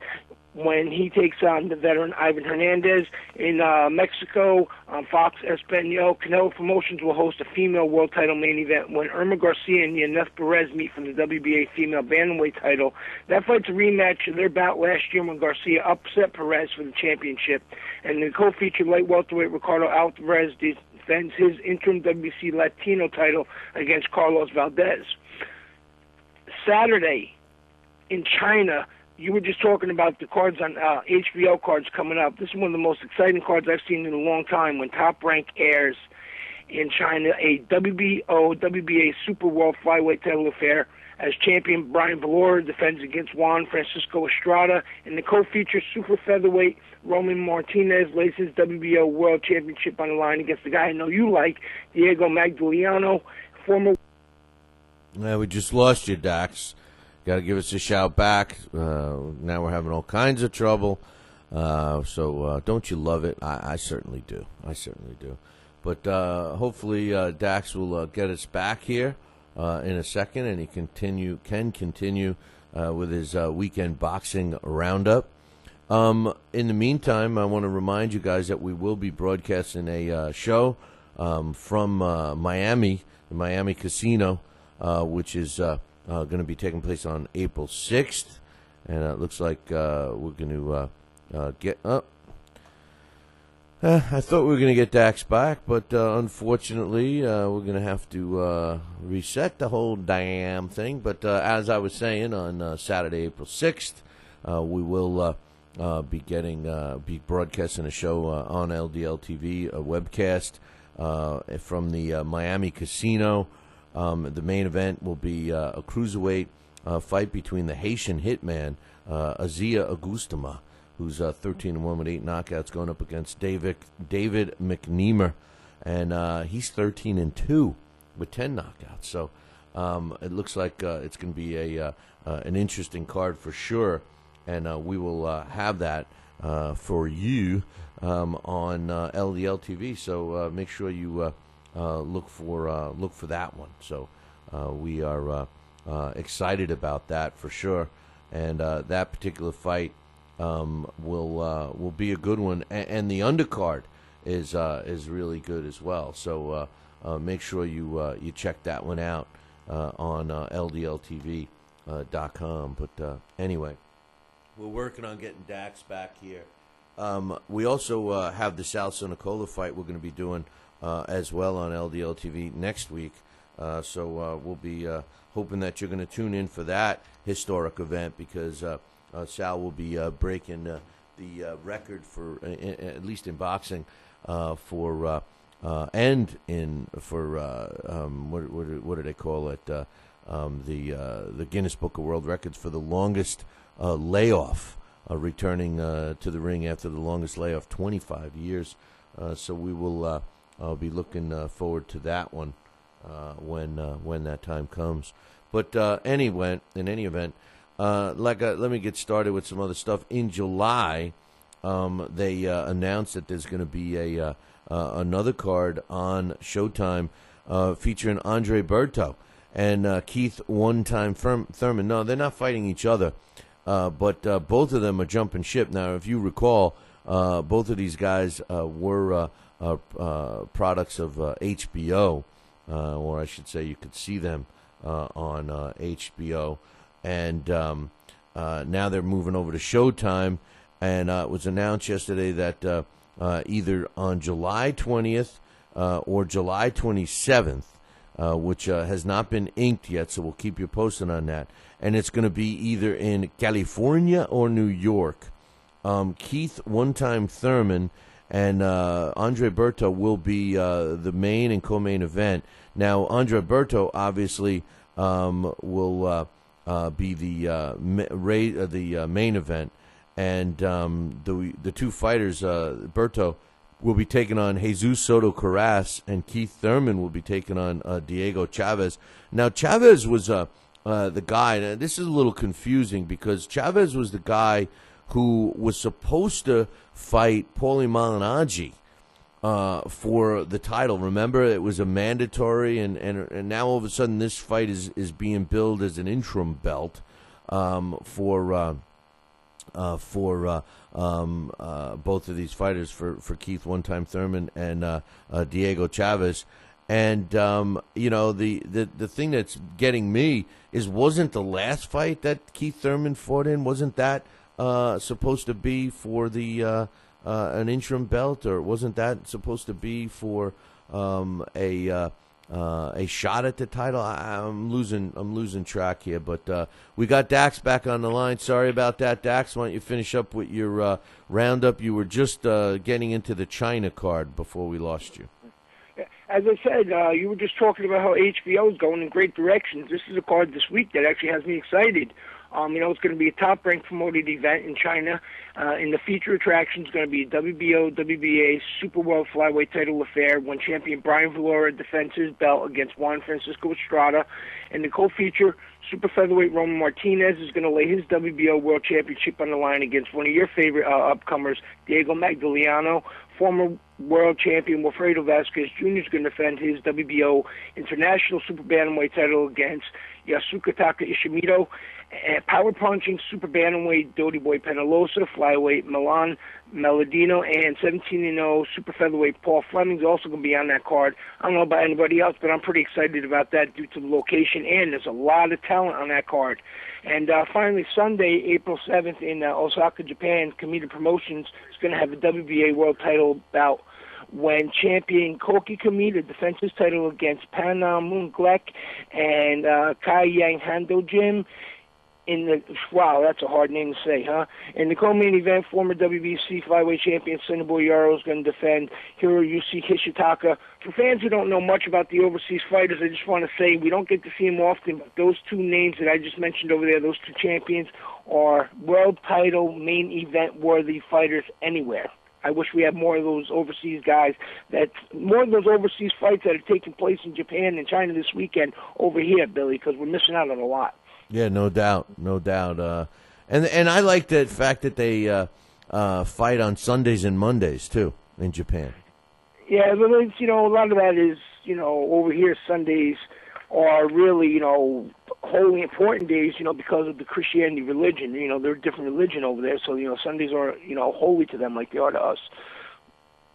when he takes on the veteran Ivan Hernandez. In Mexico, on Fox Espanol, Canelo Promotions will host a female world title main event when Irma Garcia and Yaneth Perez meet for the WBA female bantamweight title. That fight's a rematch of their bout last year when Garcia upset Perez for the championship. And the co-featured light welterweight Ricardo Alvarez defends his interim WBC Latino title against Carlos Valdez. Saturday in China, you were just talking about the cards on HBO cards coming up. This is one of the most exciting cards I've seen in a long time when Top Rank airs in China, a WBA Super World Flyweight title affair as champion Brian Valora defends against Juan Francisco Estrada, and the co-feature Super Featherweight Roman Martinez lays his WBO World Championship on the line against the guy I know you like, Diego Magdaleno, former... Yeah, we just lost you, Dax. Got to give us a shout back. Now we're having all kinds of trouble. So don't you love it? I certainly do. I certainly do. But hopefully Dax will get us back here in a second, and he can continue with his weekend boxing roundup. In the meantime, I want to remind you guys that we will be broadcasting a show from Miami, the Miami Casino, which is going to be taking place on April 6th. And it looks like we're going to get up. I thought we were going to get Dax back, but unfortunately, we're going to have to reset the whole damn thing. But as I was saying, on Saturday, April 6th, we will be broadcasting a show on LDL TV, a webcast from the Miami Casino. The main event will be a cruiserweight fight between the Haitian hitman, Azia Agustama, who's 13-1 with 8 knockouts, going up against David McNeamer, and he's 13-2 with 10 knockouts. So it looks like it's going to be an interesting card for sure, and we will have that for you on LDL TV. So make sure you look for that one. So we are excited about that for sure, and that particular fight will be a good one, and the undercard is really good as well. So make sure you check that one out on LDLTV.com. But anyway, we're working on getting Dax back here. We also have the Sal Sinicola fight we're going to be doing as well on LDL TV next week. So we'll be hoping that you're going to tune in for that historic event, because Sal will be breaking the record for, at least in boxing, what do they call it? the Guinness Book of World Records for the longest layoff, returning to the ring after the longest layoff, 25 years. So we will I'll be looking forward to that one when that time comes. But anyway, in any event, let me get started with some other stuff. In July, they announced that there's going to be another card on Showtime featuring Andre Berto and Keith One-Time Thurman. No, they're not fighting each other, but both of them are jumping ship. Now, if you recall, both of these guys were products of HBO, or I should say you could see them on HBO. And now they're moving over to Showtime. And it was announced yesterday that either on July 20th or July 27th, which has not been inked yet, so we'll keep you posted on that. And it's going to be either in California or New York. Keith One-Time Thurman and Andre Berto will be the main and co-main event. Now, Andre Berto obviously will be the main event, and the two fighters, Berto will be taking on Jesus Soto Carras, and Keith Thurman will be taking on Diego Chavez. Now, Chavez was the guy, and this is a little confusing because Chavez was the guy who was supposed to fight Paulie Malignaggi for the title. Remember, it was a mandatory, and now all of a sudden this fight is being billed as an interim belt for both of these fighters, for Keith One-Time Thurman and Diego Chavez. And the thing that's getting me is, wasn't the last fight that Keith Thurman fought in, wasn't that supposed to be for the an interim belt, or wasn't that supposed to be for a shot at the title? I'm losing track here, but we got Dax back on the line. Sorry about that, Dax. Why don't you finish up with your roundup? You were just getting into the China card before we lost you. As I said, you were just talking about how HBO is going in great directions. This is a card this week that actually has me excited. It's going to be a top-ranked promoted event in China. In the feature attraction is going to be WBO, WBA, Super World Flyweight title affair when champion Brian Valora defends his belt against Juan Francisco Estrada. In the co-feature, Super Featherweight Roman Martinez is going to lay his WBO World Championship on the line against one of your favorite upcomers, Diego Magdaleno. Former world champion Wilfredo Vasquez Jr. is going to defend his WBO International Super Bantamweight title against Yasukataka Ishimito. Power punching Super Bantamweight Dodi Boy Penalosa, Flyweight Milan Meladino, and 17-0 Super Featherweight Paul Fleming is also going to be on that card. I don't know about anybody else, but I'm pretty excited about that due to the location, and there's a lot of talent on that card. And finally, Sunday, April 7th in Osaka, Japan, Kamita Promotions is going to have a WBA World Title bout when champion Koki Kamita defends his title against Panam Munglek and Kai Yang Hando Jim. Wow, that's a hard name to say, huh? In the co-main event, former WBC flyweight champion Sinobu Yaro is going to defend Hiroyuki Hishitaka. For fans who don't know much about the overseas fighters, I just want to say we don't get to see them often, but those two names that I just mentioned over there, those two champions, are world title main event worthy fighters anywhere. I wish we had more of those overseas guys, more of those overseas fights that are taking place in Japan and China this weekend over here, Billy, because we're missing out on a lot. Yeah, no doubt. And I like the fact that they fight on Sundays and Mondays too in Japan. Yeah, but it's, a lot of that is, over here Sundays are really, holy important days, because of the Christianity religion. They're a different religion over there, so Sundays are, holy to them like they are to us.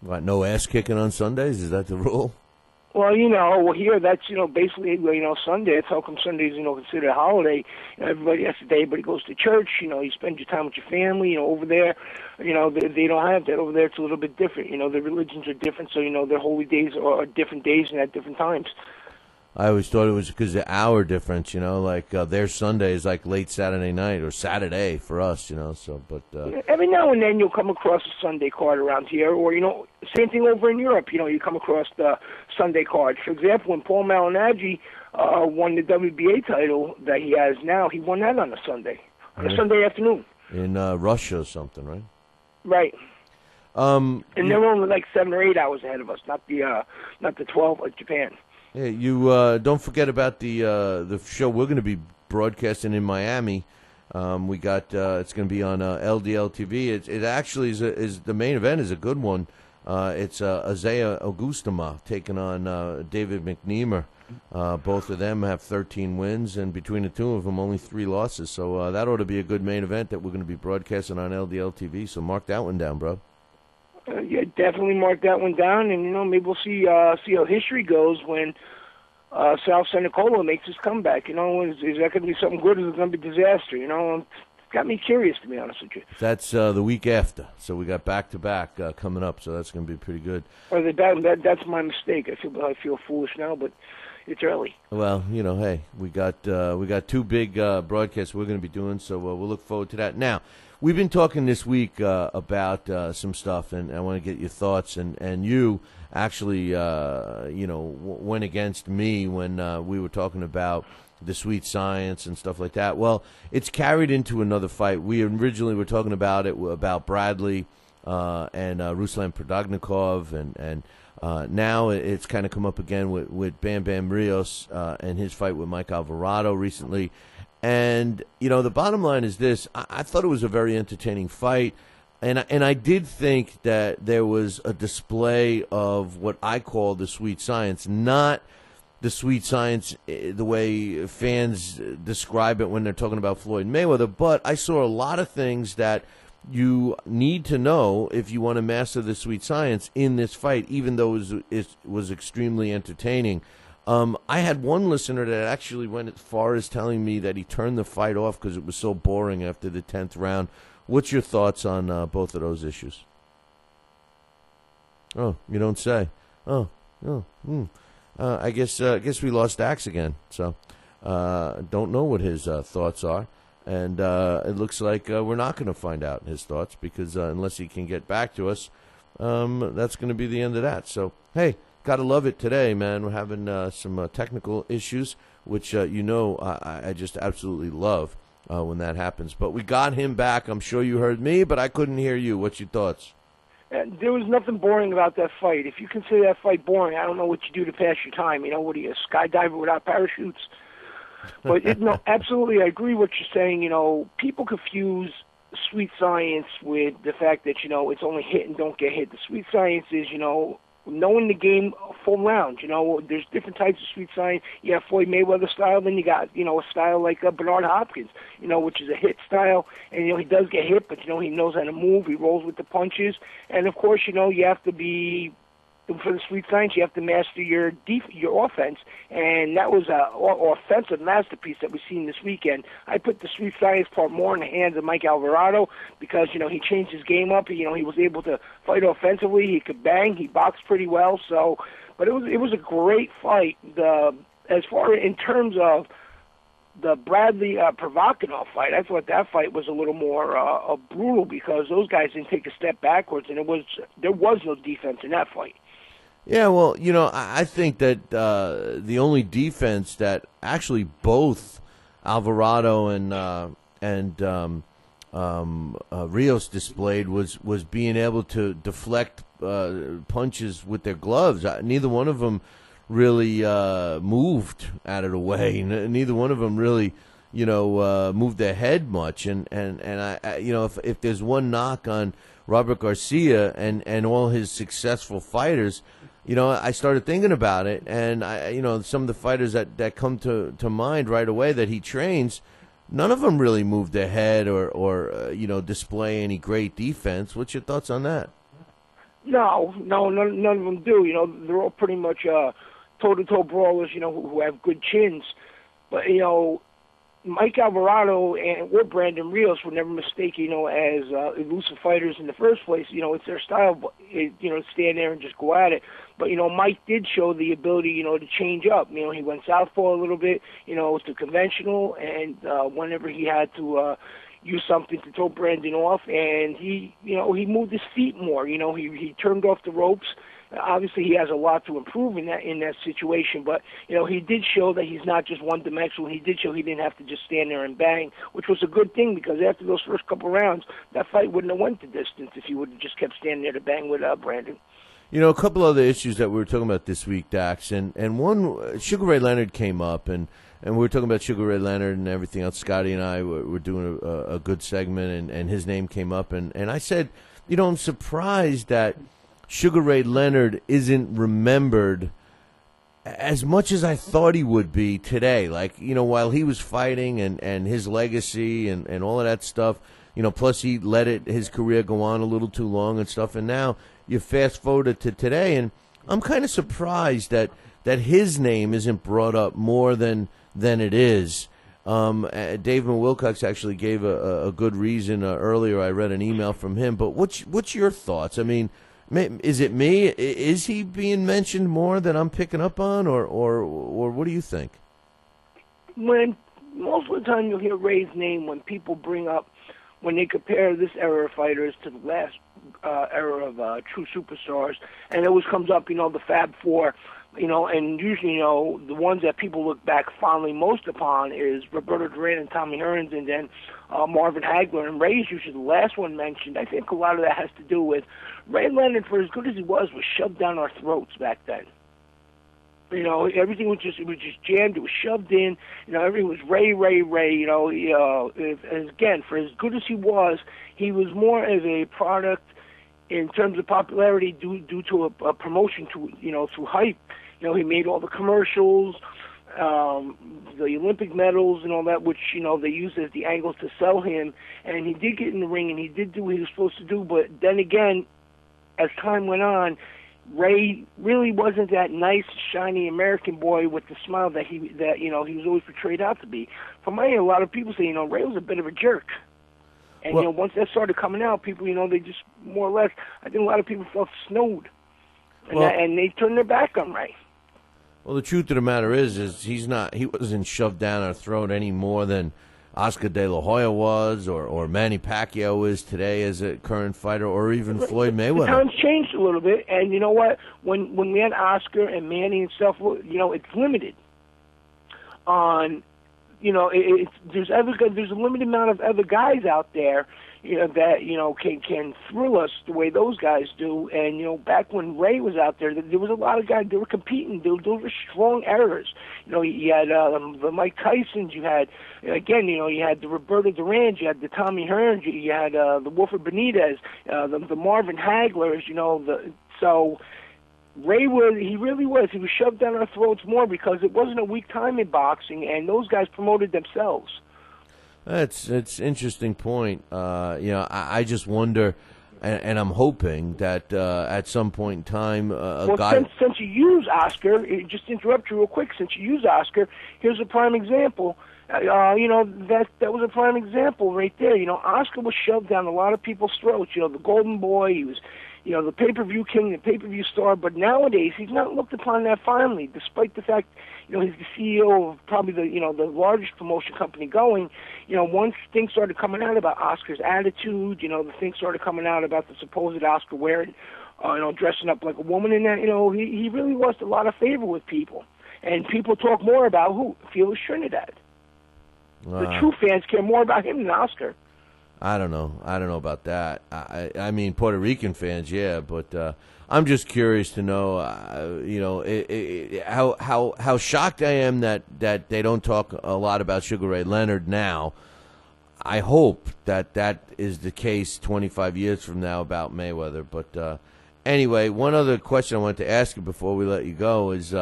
What, no ass kicking on Sundays? Is that the rule? Well, here that's, basically, Sunday. That's how come Sunday's, considered a holiday. Everybody goes to church, you spend your time with your family, over there, they don't have that. Over there it's a little bit different. Their religions are different, so, their holy days are different days and at different times. I always thought it was because of the hour difference, like their Sunday is like late Saturday night or Saturday for us, but... Every now and then you'll come across a Sunday card around here, or, same thing over in Europe, you come across the Sunday card. For example, when Paul Malignaggi won the WBA title that he has now. He won that on a Sunday afternoon. In Russia or something, right? Right. And they're only like 7 or 8 hours ahead of us, not the 12 like Japan. Hey, you don't forget about the show we're going to be broadcasting in Miami. We got it's going to be on LDL TV. It actually is the main event is a good one. It's Isaiah Augustama taking on David McNeamer. Both of them have 13 wins, and between the two of them, only 3 losses. So that ought to be a good main event that we're going to be broadcasting on LDL TV. So mark that one down, bro. Yeah, definitely mark that one down, and maybe we'll see how history goes when Sal Senicola makes his comeback. Is that going to be something good, or is it going to be disaster? It's got me curious, to be honest with you. That's the week after, so we got back-to-back coming up, so that's going to be pretty good. Or that's my mistake. I feel foolish now, but it's early. Well, hey, we got 2 big broadcasts we're going to be doing, so we'll look forward to that. Now, we've been talking this week about some stuff, and I want to get your thoughts. And you actually, went against me when we were talking about the sweet science and stuff like that. Well, it's carried into another fight. We originally were talking about Bradley and Ruslan Prodagnikov, and now it's kind of come up again with Bam Bam Rios and his fight with Mike Alvarado recently. And, the bottom line is this. I thought it was a very entertaining fight, and I did think that there was a display of what I call the sweet science, not the sweet science the way fans describe it when they're talking about Floyd Mayweather, but I saw a lot of things that you need to know if you want to master the sweet science in this fight, even though it was extremely entertaining. I had one listener that actually went as far as telling me that he turned the fight off because it was so boring after the 10th round. What's your thoughts on both of those issues? Oh, you don't say. I guess we lost Dax again. So don't know what his thoughts are. And it looks like we're not going to find out his thoughts because unless he can get back to us, that's going to be the end of that. So, hey. Gotta love it today, man. We're having some technical issues, which I just absolutely love when that happens. But we got him back. I'm sure you heard me, but I couldn't hear you. What's your thoughts? There was nothing boring about that fight. If you consider that fight boring, I don't know what you do to pass your time. What are you, a skydiver without parachutes? But absolutely, I agree with what you're saying. People confuse sweet science with the fact that it's only hit and don't get hit. The sweet science is knowing the game full round. There's different types of sweet science. You have Floyd Mayweather style, then you got, a style like Bernard Hopkins, which is a hit style. And, he does get hit, but, he knows how to move. He rolls with the punches. And, of course, you have to be, for the sweet science, you have to master your offense. And that was an offensive masterpiece that we've seen this weekend. I put the sweet science part more in the hands of Mike Alvarado because, he changed his game up. He was able to fight offensively. He could bang. He boxed pretty well. So, but it was a great fight. As far in terms of the Bradley Provocative fight, I thought that fight was a little more brutal because those guys didn't take a step backwards, and there was no defense in that fight. Yeah, well, I think that the only defense that actually both Alvarado and Rios displayed was being able to deflect punches with their gloves. Neither one of them really moved out of the way. Neither one of them really, moved their head much. And I if there's one knock on Robert Garcia and all his successful fighters, I started thinking about it, and some of the fighters that come to mind right away that he trains, none of them really moved their head or display any great defense. What's your thoughts on that? No, none of them do. They're all pretty much toe-to-toe brawlers, who have good chins. But, Mike Alvarado or Brandon Rios were never mistaken, as elusive fighters in the first place. It's their style, to stand there and just go at it. But, Mike did show the ability, to change up. He went southpaw a little bit, to conventional, and whenever he had to use something to throw Brandon off, and he moved his feet more. He turned off the ropes, Obviously, he has a lot to improve in that situation, but he did show that he's not just one-dimensional. He did show he didn't have to just stand there and bang, which was a good thing because after those first couple rounds, that fight wouldn't have went the distance if he would have just kept standing there to bang with Brandon. A couple other issues that we were talking about this week, Dax, and one, Sugar Ray Leonard came up, and we were talking about Sugar Ray Leonard and everything else. Scotty and I were doing a good segment, and his name came up, and I said, I'm surprised that Sugar Ray Leonard isn't remembered as much as I thought he would be today. Like, while he was fighting and his legacy and all of that stuff, plus he let his career go on a little too long and stuff, and now you fast forward to today, and I'm kind of surprised that his name isn't brought up more than it is. Dave Wilcox actually gave a good reason earlier. I read an email from him, but what's your thoughts? I mean, is it me? Is he being mentioned more than I'm picking up on, or what do you think? When most of the time you'll hear Ray's name when people when they compare this era of fighters to the last era of true superstars, and it always comes up, the Fab Four, and usually, the ones that people look back fondly most upon is Roberto Duran and Tommy Hearns, and then Marvin Hagler, and Ray is usually the last one mentioned. I think a lot of that has to do with Ray Leonard, for as good as he was shoved down our throats back then. Everything was just jammed. It was shoved in. Everything was Ray. Again, for as good as he was more of a product in terms of popularity due to a promotion, through hype. He made all the commercials, the Olympic medals and all that, which, they used as the angles to sell him. And he did get in the ring and he did do what he was supposed to do. But then again, as time went on, Ray really wasn't that nice, shiny American boy with the smile that he was always portrayed out to be. For me, a lot of people say, Ray was a bit of a jerk. And, once that started coming out, people, they just more or less, I think a lot of people felt snowed. And they turned their back on Ray. Well, the truth of the matter is he wasn't shoved down our throat any more than Oscar De La Hoya was, or Manny Pacquiao is today as a current fighter, or even Floyd Mayweather. The times changed a little bit, and you know what? When we had Oscar and Manny and stuff, it's limited on, there's a limited amount of other guys out there, that can thrill us the way those guys do. And back when Ray was out there was a lot of guys. They were competing. Those were strong errors. You had the Mike Tysons. You had you had the Roberto Duran. You had the Tommy Hearns. You had the Wilfred Benitez. The Marvin Haglers. So Ray he really was. He was shoved down our throats more because it wasn't a weak time in boxing, and those guys promoted themselves. It's an interesting point. I just wonder, and I'm hoping that at some point in time, since you use Oscar, just to interrupt you real quick. Since you use Oscar, here's a prime example. That was a prime example right there. Oscar was shoved down a lot of people's throats. The Golden Boy. He was, the pay-per-view king, the pay-per-view star. But nowadays, he's not looked upon that fondly, despite the fact, he's the CEO of probably the largest promotion company going. Once things started coming out about Oscar's attitude, the things started coming out about the supposed Oscar wearing, dressing up like a woman and that, he really lost a lot of favor with people. And people talk more about Felix Trinidad. The true fans care more about him than Oscar. I don't know about that. I mean, Puerto Rican fans, yeah, but I'm just curious to know, how shocked I am that they don't talk a lot about Sugar Ray Leonard now. I hope that is the case 25 years from now about Mayweather. But anyway, one other question I wanted to ask you before we let you go is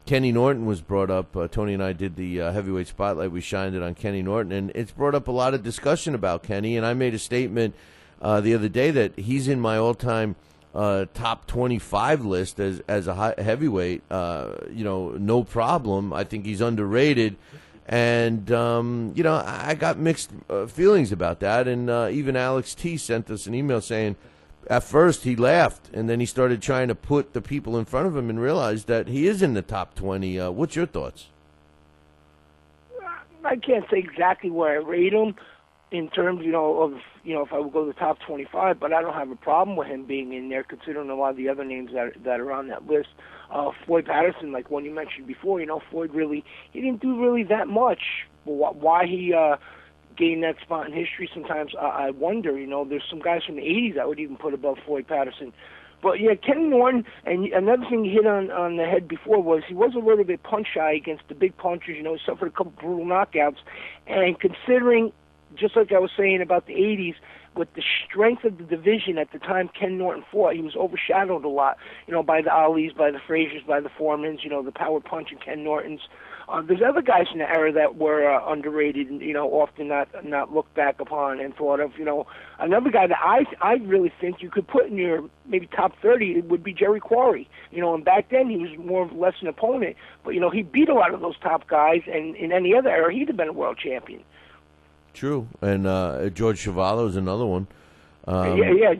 Kenny Norton was brought up. Tony and I did the heavyweight spotlight. We shined it on Kenny Norton, and it's brought up a lot of discussion about Kenny. And I made a statement the other day that he's in my all-time top 25 list as a heavyweight. No problem. I think he's underrated, and I got mixed feelings about that. And even Alex T sent us an email saying, at first he laughed, and then he started trying to put the people in front of him and realized that he is in the top 20. What's your thoughts? I can't say exactly where I rate him, in terms, of if I would go to the top 25, but I don't have a problem with him being in there, considering a lot of the other names that are on that list. Floyd Patterson, like one you mentioned before, Floyd he didn't do really that much. Why he gained that spot in history, sometimes I wonder. There's some guys from the 80s I would even put above Floyd Patterson. But yeah, Kenny Norton, and another thing you hit on the head before was he was a little bit punch shy against the big punchers. He suffered a couple brutal knockouts, and considering, just like I was saying about the 80s, with the strength of the division at the time Ken Norton fought, he was overshadowed a lot, by the Alis, by the Fraziers, by the Foremans, the power punch and Ken Nortons. There's other guys in the era that were underrated and, often not looked back upon and thought of. Another guy that I really think you could put in your maybe top 30 would be Jerry Quarry. And back then he was more or less an opponent, but, he beat a lot of those top guys, and in any other era he'd have been a world champion. True, and George Chuvalo is another one.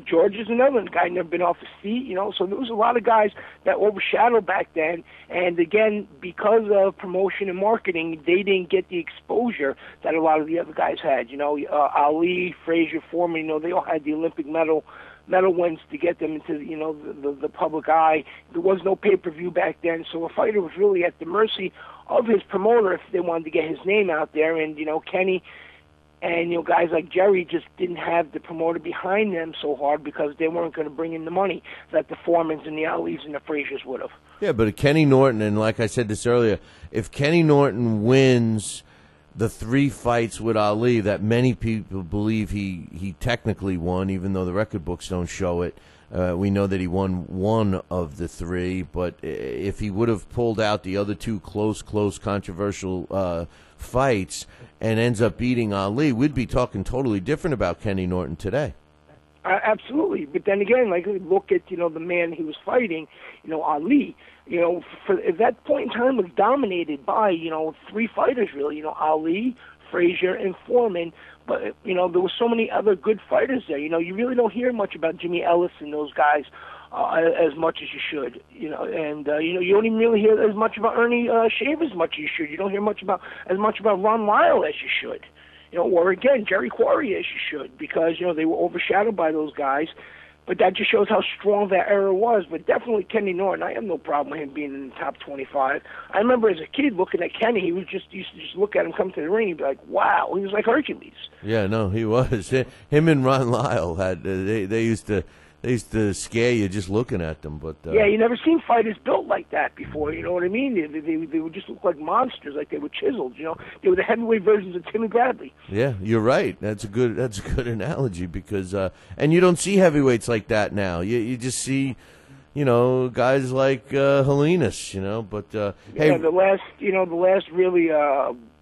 George is another one. Guy never been off his feet, So there was a lot of guys that overshadowed back then, and again, because of promotion and marketing, they didn't get the exposure that a lot of the other guys had. Ali, Frazier, Foreman, they all had the Olympic medal wins to get them into the public eye. There was no pay-per-view back then, so a fighter was really at the mercy of his promoter if they wanted to get his name out there. And Kenny and guys like Jerry just didn't have the promoter behind them so hard because they weren't going to bring in the money that the Foremans and the Alis and the Fraziers would have. Yeah, but Kenny Norton, and like I said this earlier, if Kenny Norton wins the 3 fights with Ali that many people believe he technically won, even though the record books don't show it, we know that he won 1 of the 3, but if he would have pulled out the other 2 close, controversial fights and ends up beating Ali, we'd be talking totally different about Kenny Norton today. Absolutely, but then again, look at the man he was fighting, Ali. For at that point in time was dominated by 3 fighters really. Ali, Frazier, and Foreman. But there were so many other good fighters there. You really don't hear much about Jimmy Ellis and those guys as much as you should. And you don't even really hear as much about Ernie Shave as much as you should. You don't hear as much about Ron Lyle as you should. Or again, Jerry Quarry as you should, because they were overshadowed by those guys. But that just shows how strong that era was. But definitely Kenny Norton, I have no problem with him being in the top 25. I remember as a kid looking at Kenny, he used to just look at him come to the ring and be like, wow, he was like Hercules. Yeah, no, he was. Him and Ron Lyle had they used to scare you just looking at them. But yeah, you never seen fighters built like that before. You know what I mean? They would just look like monsters, like they were chiseled. They were the heavyweight versions of Timmy Bradley. Yeah, you're right. That's a good analogy because and you don't see heavyweights like that now. You just see guys like Helenas. But hey, the last really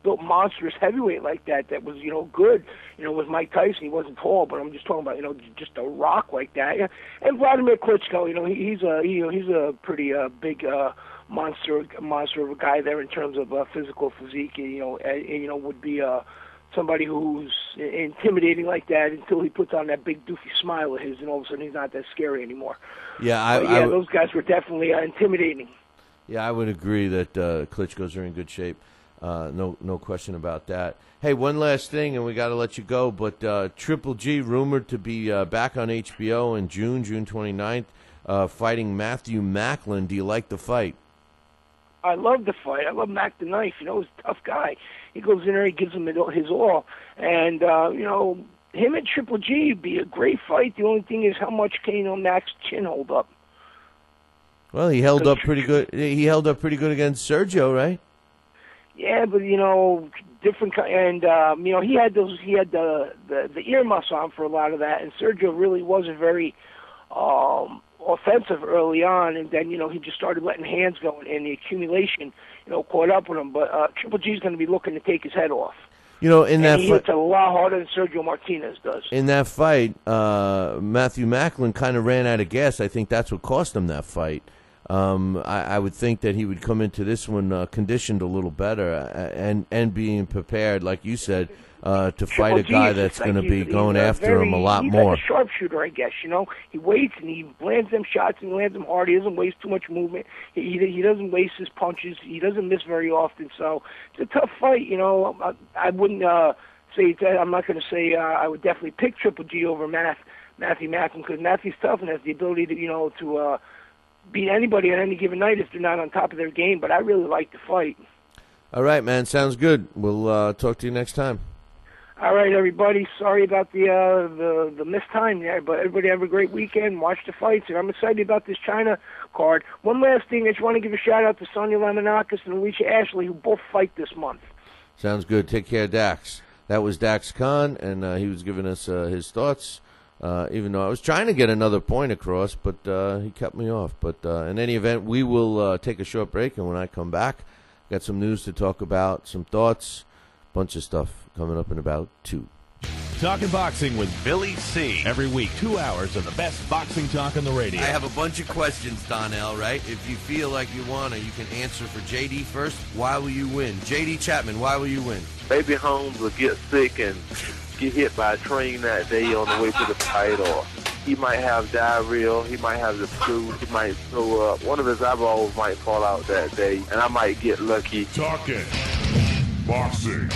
built monstrous heavyweight like that was good. Was Mike Tyson. He wasn't tall, but I'm just talking about just a rock like that. Yeah. And Vladimir Klitschko. He's a pretty big monster of a guy there in terms of physical physique. Would be somebody who's intimidating like that until he puts on that big doofy smile of his, and all of a sudden he's not that scary anymore. Yeah, those guys were definitely intimidating. Yeah, I would agree that Klitschko's are in good shape. No question about that. Hey, one last thing, and we got to let you go, but Triple G rumored to be back on HBO in June 29th, fighting Matthew Macklin. Do you like the fight? I love the fight. I love Mac the Knife. He's a tough guy. He goes in there, he gives him his all. And, him and Triple G would be a great fight. The only thing is how much can Mac's chin hold up. Well, he held up pretty good. He held up pretty good against Sergio, right? Yeah, but different, and he had the earmuffs on for a lot of that, and Sergio really wasn't very offensive early on, and then he just started letting hands go, and the accumulation caught up with him. But Triple G's going to be looking to take his head off. In that he hits a lot harder than Sergio Martinez does. In that fight, Matthew Macklin kind of ran out of gas. I think that's what cost him that fight. I would think that he would come into this one conditioned a little better and being prepared, like you said, to fight a guy that's going to be going after him a lot more. He's a sharpshooter, I guess. He waits and he lands them shots and lands them hard. He doesn't waste too much movement. He doesn't waste his punches. He doesn't miss very often. So it's a tough fight. I wouldn't say I'm not going to say I would definitely pick Triple G over Matthew Macklin, because Matthew's tough and has the ability to to beat anybody on any given night if they're not on top of their game. But I really like the fight. All right, man. Sounds good. We'll talk to you next time. All right, everybody. Sorry about the missed time there, but everybody have a great weekend. Watch the fights, and I'm excited about this China card. One last thing, I just want to give a shout-out to Sonia Laminakis and Alicia Ashley, who both fight this month. Sounds good. Take care, Dax. That was Dax Khan, and he was giving us his thoughts, even though I was trying to get another point across, but he cut me off. But in any event, we will take a short break, and when I come back, got some news to talk about, some thoughts, bunch of stuff coming up in about 2. Talking Boxing with Billy C. Every week, 2 hours of the best boxing talk on the radio. I have a bunch of questions, Donnell, right? If you feel like you want to, you can answer for JD first. Why will you win? JD Chapman, why will you win? Baby Holmes will get sick and get hit by a train that day on the way to the fight, or he might have diarrhea, he might have the flu, he might throw up. One of his eyeballs might fall out that day, and I might get lucky. Talking Boxing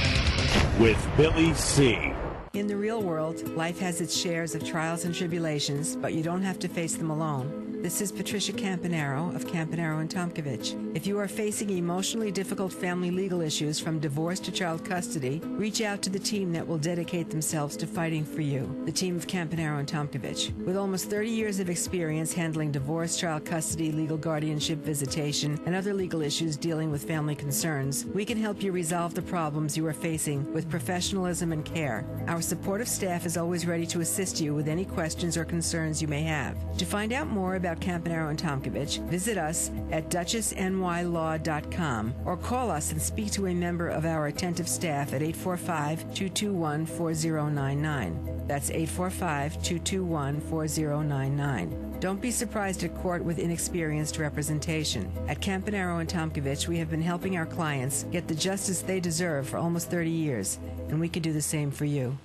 with Billy C. In the real world, life has its shares of trials and tribulations, but you don't have to face them alone. This is Patricia Campanaro of Campanaro and Tomkovich. If you are facing emotionally difficult family legal issues from divorce to child custody, reach out to the team that will dedicate themselves to fighting for you, the team of Campanaro and Tomkovich. With almost 30 years of experience handling divorce, child custody, legal guardianship, visitation, and other legal issues dealing with family concerns, we can help you resolve the problems you are facing with professionalism and care. Our supportive staff is always ready to assist you with any questions or concerns you may have. To find out more about Campanaro and Tomkovich, visit us at duchessnylaw.com or call us and speak to a member of our attentive staff at 845-221-4099. That's 845-221-4099. Don't be surprised at court with inexperienced representation. At Campanaro and Tomkovich, we have been helping our clients get the justice they deserve for almost 30 years, and we can do the same for you.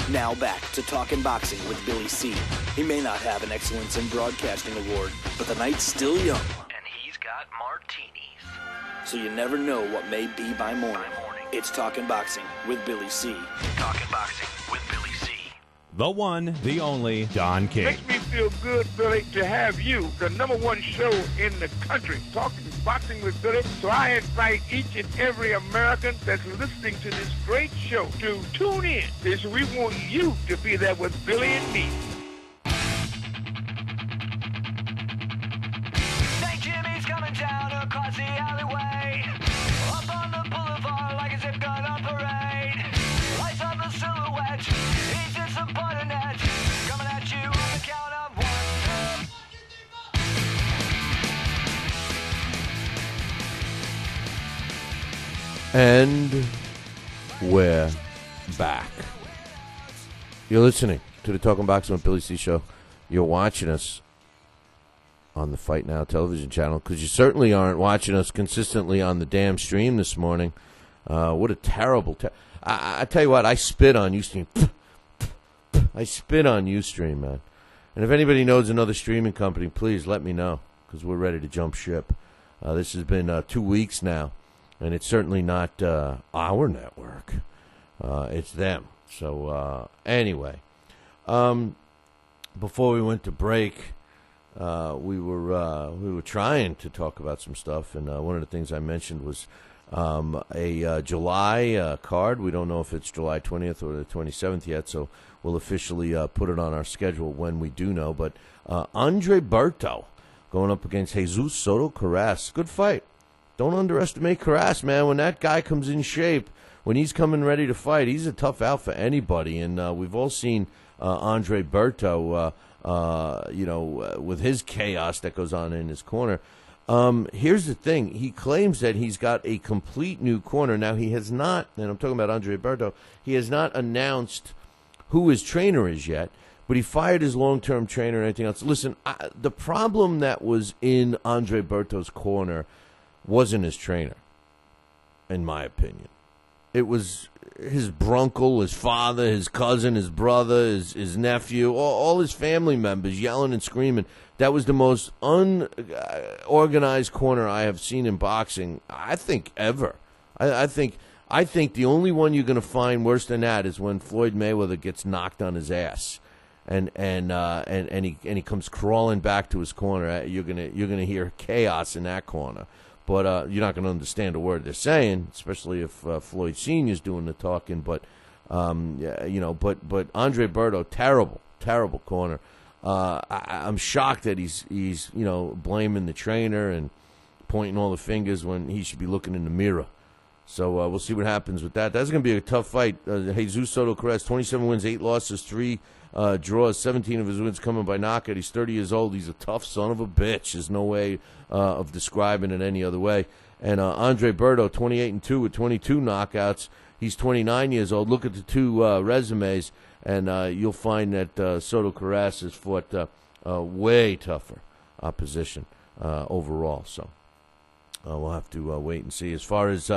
Now back to Talkin' Boxing with Billy C. He may not have an Excellence in Broadcasting award, but the night's still young. And he's got martinis. So you never know what may be by morning. It's Talkin' Boxing with Billy C. Talking Boxing with Billy C. The one, the only, Don King. Makes me feel good, Billy, to have you, the number 1 show in the country, Talking Boxing with Billy. So I invite each and every American that's listening to this great show to tune in, because we want you to be there with Billy and me. St. Jimmy's coming down across the alleyway, up on the boulevard like a zip gun on parade. Lights on the silhouette, he's in some part of net, coming at you on the count of 1, 2. And we're back. You're listening to the Talking Boxing with Billy C show. You're watching us on the Fight Now television channel, because you certainly aren't watching us consistently on the damn stream this morning. What a terrible... I tell you what, I spit on Ustream. I spit on Ustream, man. And if anybody knows another streaming company, please let me know, because we're ready to jump ship. This has been 2 weeks now. And it's certainly not our network. It's them. So anyway, before we went to break, we were trying to talk about some stuff, and one of the things I mentioned was a July card. We don't know if it's July 20th or the 27th yet, so we'll officially put it on our schedule when we do know. But Andre Berto going up against Jesus Soto Karass. Good fight. Don't underestimate Karass, man. When that guy comes in shape, when he's coming ready to fight, he's a tough out for anybody. And we've all seen Andre Berto, with his chaos that goes on in his corner. Here's the thing. He claims that he's got a complete new corner. Now, he has not, and I'm talking about Andre Berto, he has not announced who his trainer is yet, but he fired his long-term trainer and everything else. Listen, the problem that was in Andre Berto's corner wasn't his trainer, in my opinion. It was his brunkle, his father, his cousin, his brother, his nephew, all his family members yelling and screaming. That was the most unorganized corner I have seen in boxing, I think, ever. I think I think the only one you're going to find worse than that is when Floyd Mayweather gets knocked on his ass, and he comes crawling back to his corner. You're gonna hear chaos in that corner, but you're not going to understand a word they're saying, especially if Floyd Sr.'s doing the talking. But but Andre Berto, terrible corner. I'm shocked that he's blaming the trainer and pointing all the fingers when he should be looking in the mirror. So we'll see what happens with that. That's going to be a tough fight. Jesus Soto Cruz, 27 wins, 8 losses, 3 draws, 17 of his wins coming by knockout. He's 30 years old. He's a tough son of a bitch. There's no way of describing it any other way. And Andre Berto, 28-2 with 22 knockouts. He's 29 years old. Look at the two resumes, and you'll find that Soto Cruz has fought way tougher opposition overall. So we'll have to wait and see. As far as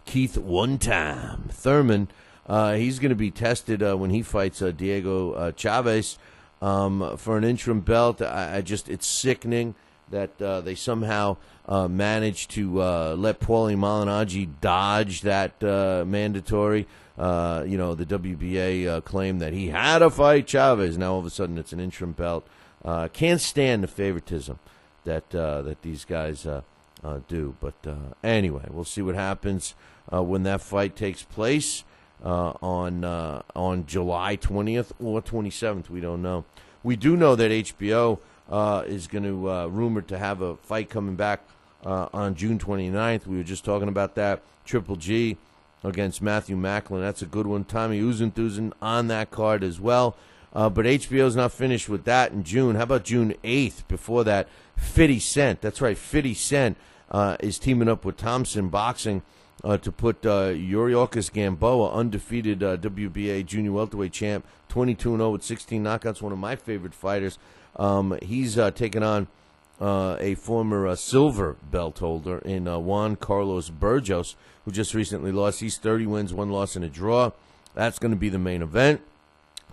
Keith One Time Thurman, he's going to be tested when he fights Diego Chavez for an interim belt. It's sickening that they somehow managed to let Paulie Malignaggi dodge that mandatory. The WBA claimed that he had to fight Chavez. Now all of a sudden it's an interim belt. Can't stand the favoritism that these guys do. But anyway, we'll see what happens when that fight takes place on July 20th or 27th. We don't know. We do know that HBO is going to rumored to have a fight coming back on June 29th. We were just talking about that. Triple G against Matthew Macklin. That's a good one. Tommy Uzenthusen on that card as well. But HBO's not finished with that in June. How about June 8th? Before that, 50 Cent. That's right, 50 Cent is teaming up with Thompson Boxing to put Yuriorkis Gamboa, undefeated WBA junior welterweight champ, 22-0 with 16 knockouts, one of my favorite fighters. He's taking on a former silver belt holder in Juan Carlos Burgos, who just recently lost. He's 30 wins, 1 loss, and a draw. That's going to be the main event,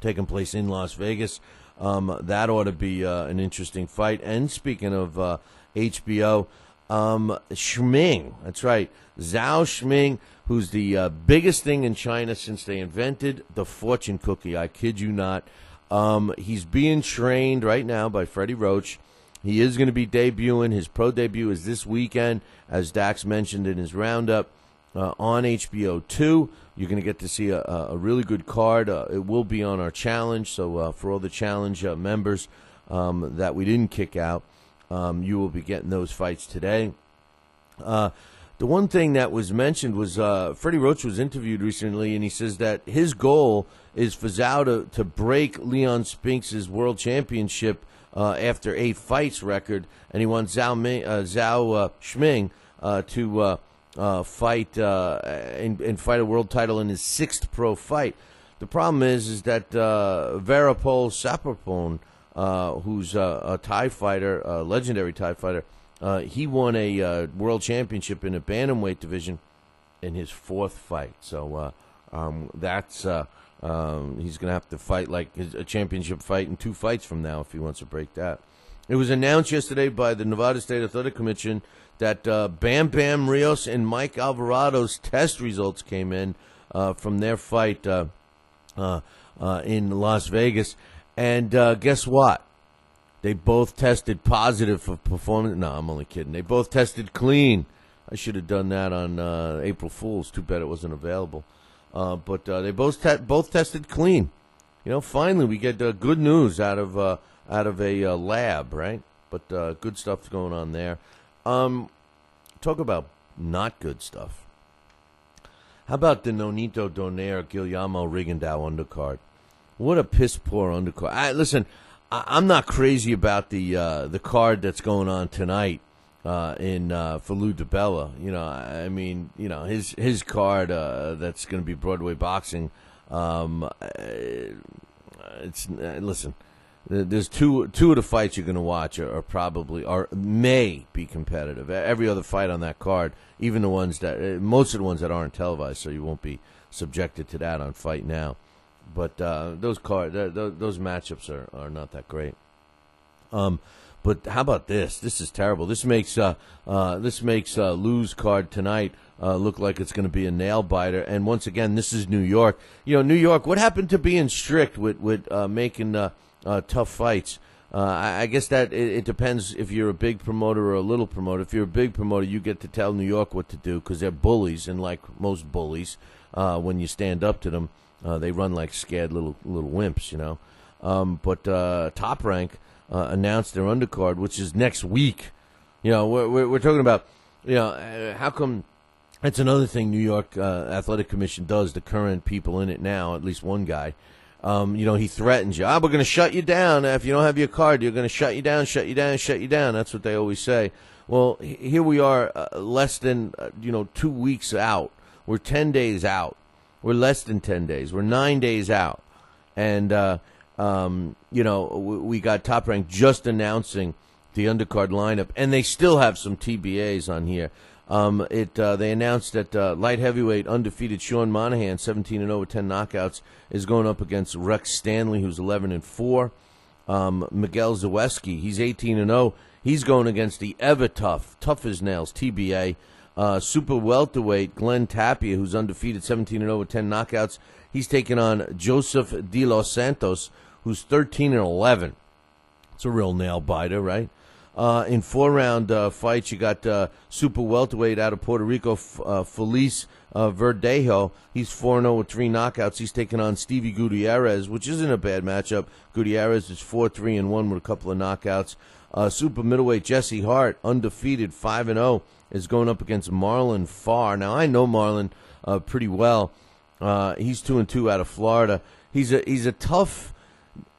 taking place in Las Vegas. That ought to be an interesting fight. And speaking of HBO, Schming, that's right, Zhao Schming, who's the biggest thing in China since they invented the fortune cookie. I kid you not. He's being trained right now by Freddie Roach. He is going to be debuting. His pro debut is this weekend, as Dax mentioned in his roundup, on HBO 2. You're going to get to see a really good card. It will be on our challenge, so for all the challenge members that we didn't kick out, you will be getting those fights today. The one thing that was mentioned was Freddie Roach was interviewed recently, and he says that his goal is for Zhao to break Leon Spinks' world championship after 8 fights record, and he wants Zhao Schming to fight and fight a world title in his 6th pro fight. The problem is that Varapol Sapropon, who's a Thai fighter, a legendary Thai fighter, he won a world championship in a bantamweight division in his 4th fight. So that's he's going to have to fight like a championship fight in 2 fights from now if he wants to break that. It was announced yesterday by the Nevada State Athletic Commission that Bam Bam Rios and Mike Alvarado's test results came in from their fight in Las Vegas. And guess what? They both tested positive for performance. No, I'm only kidding. They both tested clean. I should have done that on April Fool's. Too bad it wasn't available. But they both tested clean. You know, finally we get good news out of a lab, right? But good stuff's going on there. Talk about not good stuff. How about the Nonito Donaire Guillermo Rigondeaux undercard? What a piss poor undercard. Listen, I'm not crazy about the card that's going on tonight for Lou DiBella. You know, I mean, you know, his card that's going to be Broadway Boxing. Listen. There's two of the fights you're going to watch may be competitive. Every other fight on that card, even the ones most of the ones that aren't televised, so you won't be subjected to that on Fight Now. But those matchups are not that great. But how about this? This is terrible. This makes Lou's card tonight look like it's going to be a nail biter. And once again, this is New York. New York. What happened to being strict with making tough fights? I guess that it depends if you're a big promoter or a little promoter. If you're a big promoter, you get to tell New York what to do because they're bullies, and like most bullies, when you stand up to them, they run like scared little wimps, But Top Rank announced their undercard, which is next week. We're talking about, how come? That's another thing New York Athletic Commission does. The current people in it now, at least one guy. He threatens you. We're going to shut you down. If you don't have your card, you're going to shut you down, shut you down, shut you down. That's what they always say. Well, here we are less than, 2 weeks out. We're 10 days out. We're less than 10 days. We're 9 days out. And, we got Top Rank just announcing the undercard lineup, and they still have some TBAs on here. They announced that light heavyweight undefeated Sean Monahan, 17-0 with 10 knockouts, is going up against Rex Stanley, who's 11-4. Miguel Zaweski, he's 18-0. He's going against the ever tough as nails TBA. Super welterweight Glenn Tapia, who's undefeated, 17-0 with 10 knockouts. He's taking on Joseph De Los Santos, who's 13-11. It's a real nail biter, right? In 4-round fights, you got super welterweight out of Puerto Rico, Felice Verdejo. He's 4-0 with 3 knockouts. He's taking on Stevie Gutierrez, which isn't a bad matchup. Gutierrez is 4-3-1 with a couple of knockouts. Super middleweight Jesse Hart, undefeated, 5-0, is going up against Marlon Farr. Now, I know Marlon pretty well. He's 2-2 out of Florida. He's a tough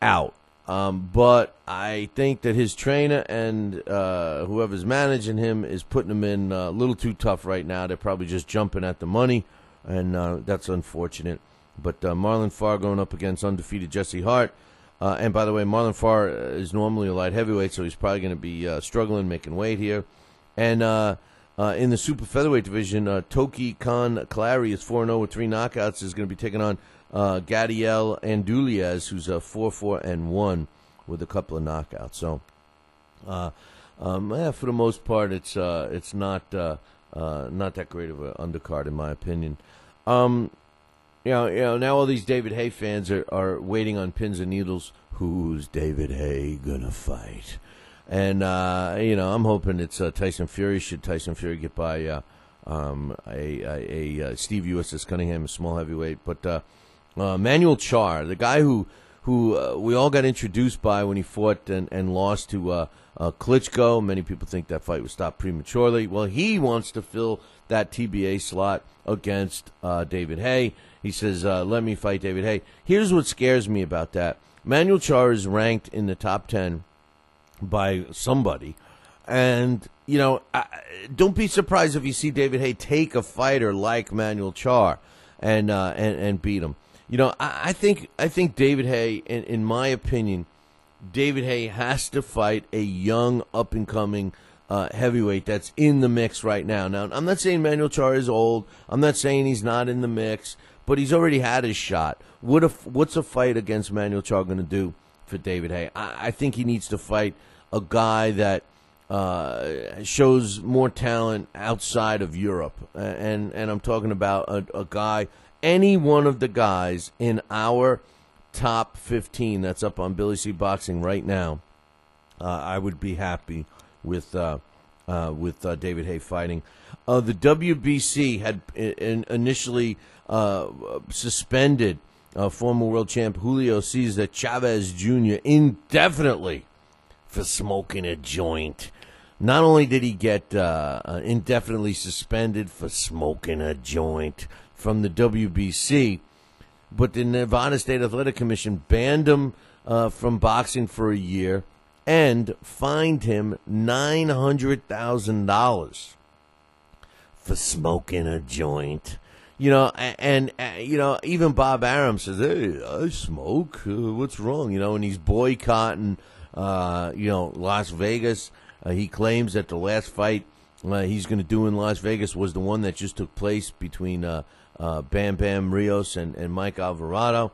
out. But I think that his trainer and whoever's managing him is putting him in a little too tough right now. They're probably just jumping at the money, and that's unfortunate. But Marlon Farr going up against undefeated Jesse Hart. And by the way, Marlon Farr is normally a light heavyweight, so he's probably going to be struggling making weight here. And in the super featherweight division, Toki Khan Clary is 4-0 with 3 knockouts, is going to be taking on Gadiel Andulias, who's 4-1 with a couple of knockouts. So, for the most part, it's not that great of an undercard in my opinion. Now all these David Haye fans are waiting on pins and needles. Who's David Haye gonna fight? And I'm hoping it's Tyson Fury. Should Tyson Fury get by Steve USS Cunningham, a small heavyweight, but. Manuel Charr, the guy who we all got introduced by when he fought and lost to Klitschko. Many people think that fight was stopped prematurely. Well, he wants to fill that TBA slot against David Haye. He says, let me fight David Haye. Here's what scares me about that. Manuel Charr is ranked in the top 10 by somebody. And, don't be surprised if you see David Haye take a fighter like Manuel Charr and beat him. I think David Haye, in my opinion, David Haye has to fight a young, up-and-coming heavyweight that's in the mix right now. Now, I'm not saying Manuel Charr is old. I'm not saying he's not in the mix, but he's already had his shot. What's a fight against Manuel Charr going to do for David Haye? I think he needs to fight a guy that shows more talent outside of Europe. And I'm talking about a guy... Any one of the guys in our top 15 that's up on Billy C. Boxing right now, I would be happy with David Haye fighting. The WBC had initially suspended former world champ Julio Cesar Chavez Jr. indefinitely for smoking a joint. Not only did he get indefinitely suspended for smoking a joint from the WBC, but the Nevada State Athletic Commission banned him from boxing for a year and fined him $900,000 for smoking a joint. And even Bob Arum says, "Hey, I smoke. What's wrong?" And he's boycotting, Las Vegas. He claims that the last fight he's going to do in Las Vegas was the one that just took place between Bam Bam Rios and Mike Alvarado.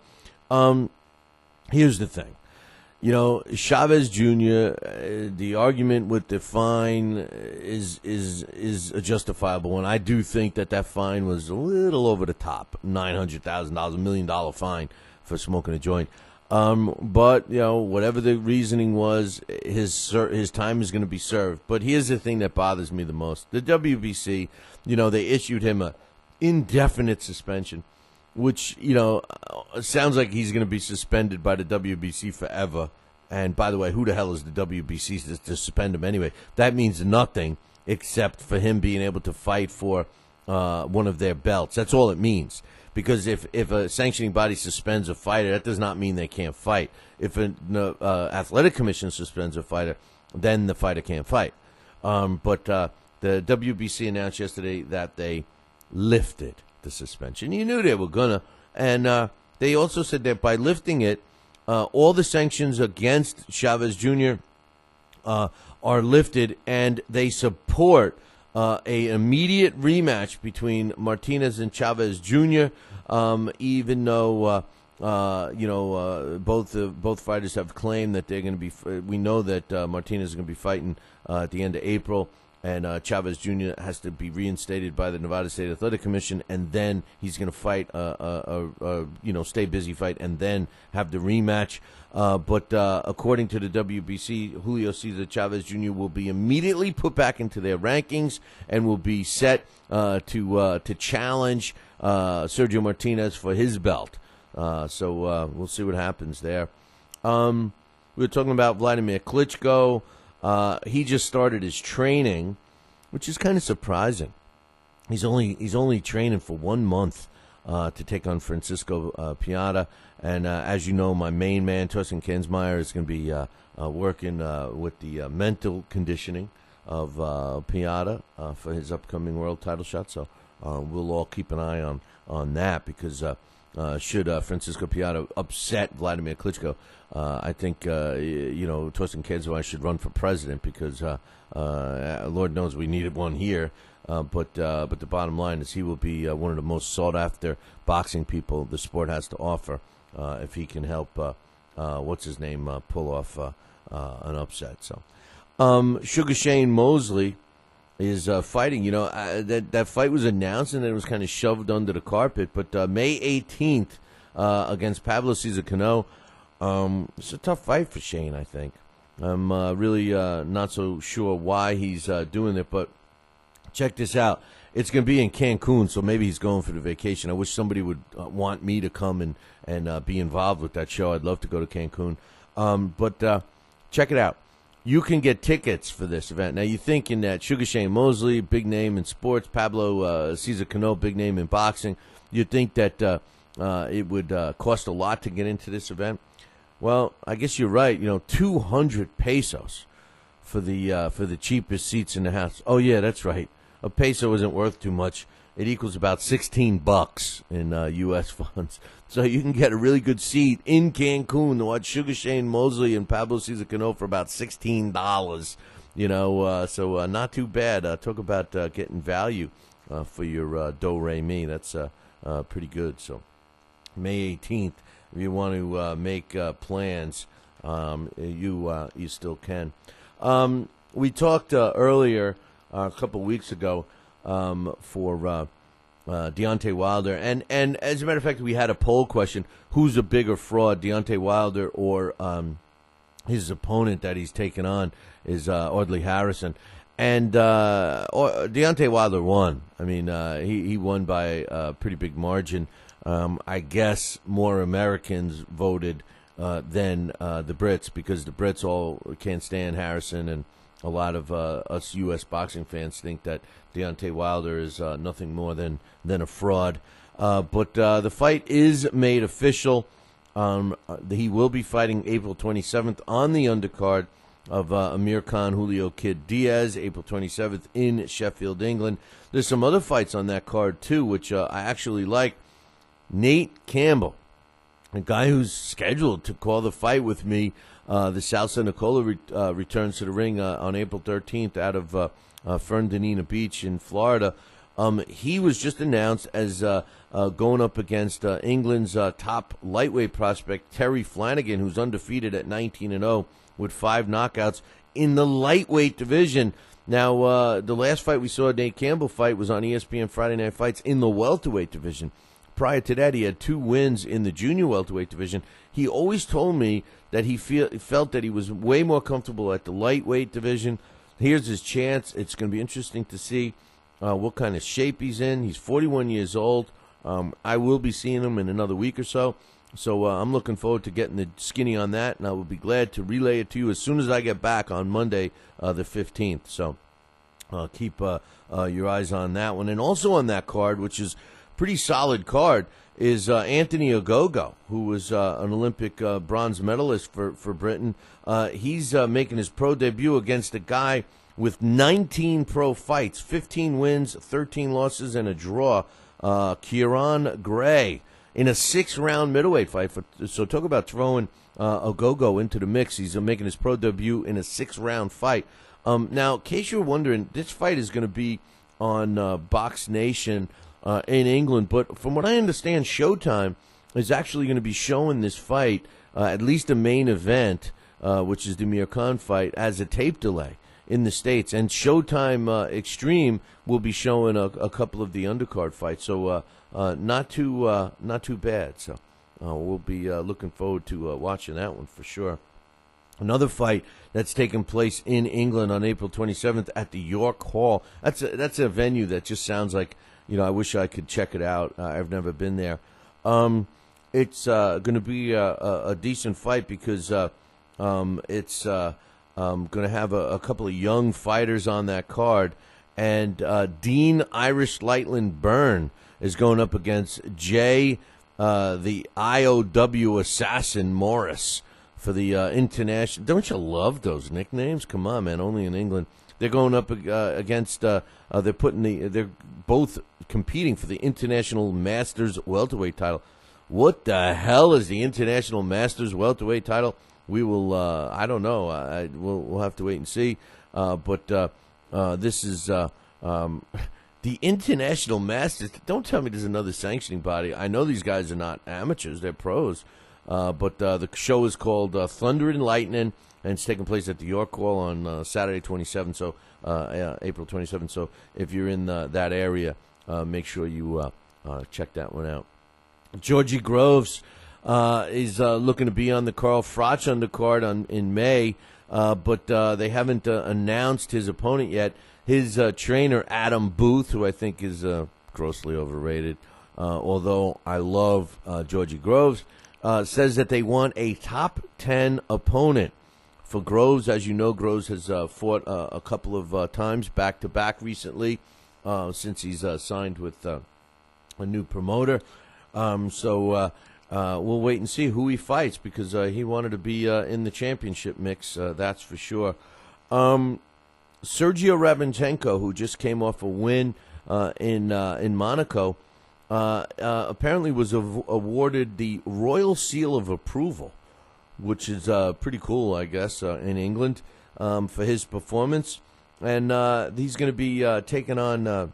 Here's the thing. Chavez Jr., the argument with the fine is a justifiable one. I do think that fine was a little over the top, $900,000, $1 million fine for smoking a joint. But whatever the reasoning was, his time is going to be served. But here's the thing that bothers me the most: the WBC, they issued him a indefinite suspension, which sounds like he's going to be suspended by the WBC forever. And by the way, who the hell is the WBC to suspend him anyway? That means nothing except for him being able to fight for one of their belts. That's all it means. Because if a sanctioning body suspends a fighter, that does not mean they can't fight. If an athletic commission suspends a fighter, then the fighter can't fight. But the WBC announced yesterday that they lifted the suspension. You knew they were gonna, and they also said that by lifting it, all the sanctions against Chavez Jr. Are lifted, and they support a immediate rematch between Martinez and Chavez Jr. Even though both fighters have claimed that they're going to be. We know that Martinez is going to be fighting at the end of April, and Chavez Jr. has to be reinstated by the Nevada State Athletic Commission, and then he's going to fight stay busy fight, and then have the rematch. But according to the WBC, Julio Cesar Chavez Jr. will be immediately put back into their rankings and will be set to challenge Sergio Martinez for his belt. So we'll see what happens there. We were talking about Vladimir Klitschko. He just started his training, which is kind of surprising. He's only training for 1 month to take on Francisco Piata. And as you know, my main man, Torsten Kensmeyer, is going to be working with the mental conditioning of Piata for his upcoming world title shot. So we'll all keep an eye on that, because should Francisco Piata upset Vladimir Klitschko, I think Torsten Kensmeyer should run for president, because Lord knows we needed one here. But the bottom line is he will be one of the most sought after boxing people the sport has to offer if he can help pull off an upset. So Sugar Shane Mosley is fighting. That fight was announced and it was kind of shoved under the carpet. But May 18th against Pablo Cesar Cano, it's a tough fight for Shane, I think. I'm really not so sure why he's doing it, but check this out. It's going to be in Cancun, so maybe he's going for the vacation. I wish somebody would want me to come and be involved with that show. I'd love to go to Cancun. But check it out. You can get tickets for this event. Now, you're thinking that Sugar Shane Mosley, big name in sports, Pablo Cesar Cano, big name in boxing. You'd think that it would cost a lot to get into this event. Well, I guess you're right. 200 pesos for the cheapest seats in the house. Oh, yeah, that's right. A peso isn't worth too much. It equals about $16 in U.S. funds. So you can get a really good seat in Cancun to watch Sugar Shane Mosley and Pablo Cesar Cano for about $16. So not too bad. Talk about getting value for your do-re-mi. That's pretty good. So May 18th, if you want to make plans, you still can. We talked earlier, a couple weeks ago, for Deontay Wilder, and as a matter of fact, we had a poll question: who's a bigger fraud, Deontay Wilder or his opponent that he's taken on is Audley Harrison? And Deontay Wilder won. I mean, he won by a pretty big margin. I guess more Americans voted than the Brits, because the Brits all can't stand Harrison, and a lot of us U.S. boxing fans think that Deontay Wilder is nothing more than a fraud. But the fight is made official. He will be fighting April 27th on the undercard of Amir Khan, Julio Kid Diaz, April 27th in Sheffield, England. There's some other fights on that card, too, which I actually like. Nate Campbell, a guy who's scheduled to call the fight with me, the South San Nicola returns to the ring on April 13th out of Fernandina Beach in Florida. He was just announced as going up against England's top lightweight prospect, Terry Flanagan, who's undefeated at 19-0 with 5 knockouts in the lightweight division. Now, the last fight we saw, Nate Campbell fight, was on ESPN Friday Night Fights in the welterweight division. Prior to that, he had 2 wins in the junior welterweight division. He always told me that he felt that he was way more comfortable at the lightweight division. Here's his chance. It's going to be interesting to see what kind of shape he's in. He's 41 years old. I will be seeing him in another week or so. So I'm looking forward to getting the skinny on that, and I will be glad to relay it to you as soon as I get back on Monday, the 15th. So keep your eyes on that one. And also on that card, which is pretty solid card, is Anthony Ogogo, who was an Olympic bronze medalist for Britain. He's making his pro debut against a guy with 19 pro fights, 15 wins, 13 losses, and a draw, Kieran Gray, in a 6-round middleweight fight. So talk about throwing Ogogo into the mix. He's making his pro debut in a 6-round fight. Now, in case you're wondering, this fight is going to be on Box Nation in England, but from what I understand, Showtime is actually going to be showing this fight, at least a main event, which is the Amir Khan fight, as a tape delay in the States. And Showtime Extreme will be showing a couple of the undercard fights. So not too bad. So we'll be looking forward to watching that one for sure. Another fight that's taking place in England on April 27th at the York Hall. That's a venue that just sounds like, I wish I could check it out. I've never been there. It's going to be a decent fight because it's going to have a couple of young fighters on that card. And Dean Irish Lightland Byrne is going up against Jay, the IOW assassin Morris, for the international. Don't you love those nicknames? Come on, man. Only in England. They're going up against. They're both competing for the International Masters welterweight title. What the hell is the International Masters welterweight title? We will. I don't know. We'll have to wait and see. But this is the International Masters. Don't tell me there's another sanctioning body. I know these guys are not amateurs; they're pros. But the show is called Thunder and Lightning, and it's taking place at the York Hall on Saturday 27th, so April 27th. So if you're in that area, make sure you check that one out. Georgie Groves is looking to be on the Carl Froch undercard in May, but they haven't announced his opponent yet. His trainer, Adam Booth, who I think is grossly overrated, although I love Georgie Groves, says that they want a top 10 opponent for Groves. As you know, Groves has fought a couple of times back-to-back recently since he's signed with a new promoter. So we'll wait and see who he fights because he wanted to be in the championship mix, that's for sure. Sergio Rabinchenko, who just came off a win in Monaco, apparently was awarded the Royal Seal of Approval, which is pretty cool, I guess, in England for his performance. And he's going to be taking on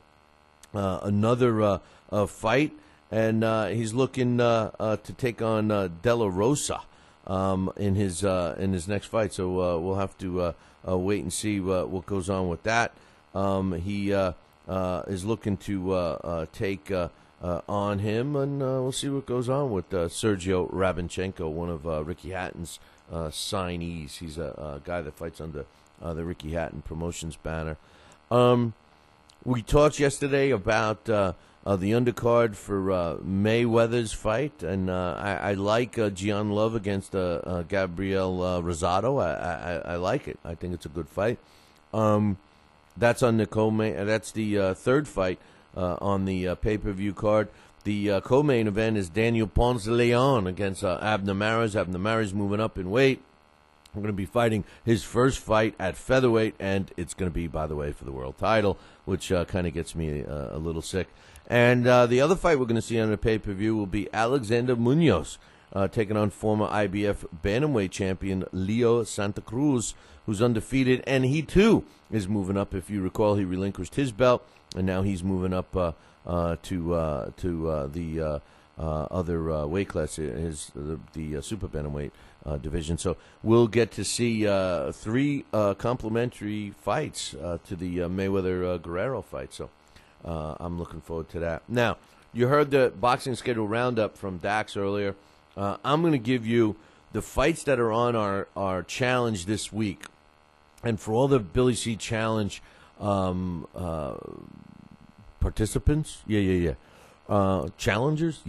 another fight, and he's looking to take on De La Rosa in his next fight. So we'll have to wait and see what goes on with that. He is looking to take on him, and we'll see what goes on with Sergio Rabinchenko, one of Ricky Hatton's signees. He's a guy that fights under the Ricky Hatton Promotions banner. We talked yesterday about the undercard for Mayweather's fight, and I like Gian Love against Gabriel Rosado. I like it. I think it's a good fight. That's on the co-main. That's the third fight on the pay-per-view card. The co-main event is Daniel Ponce de Leon against Abner Mares. Abner Mares moving up in weight. I'm going to be fighting his first fight at featherweight, and it's going to be, by the way, for the world title, which kind of gets me a little sick. And the other fight we're going to see on the pay-per-view will be Alexander Munoz taking on former IBF bantamweight champion Leo Santa Cruz, who's undefeated, and he too is moving up. If you recall, he relinquished his belt, and now he's moving up to the other weight class, the super bantamweight division. So we'll get to see 3 complimentary fights to the Mayweather-Guerrero fight. So I'm looking forward to that. Now, you heard the boxing schedule roundup from Dax earlier. I'm going to give you the fights that are on our challenge this week. And for all the Billy C. Challenge participants, challengers,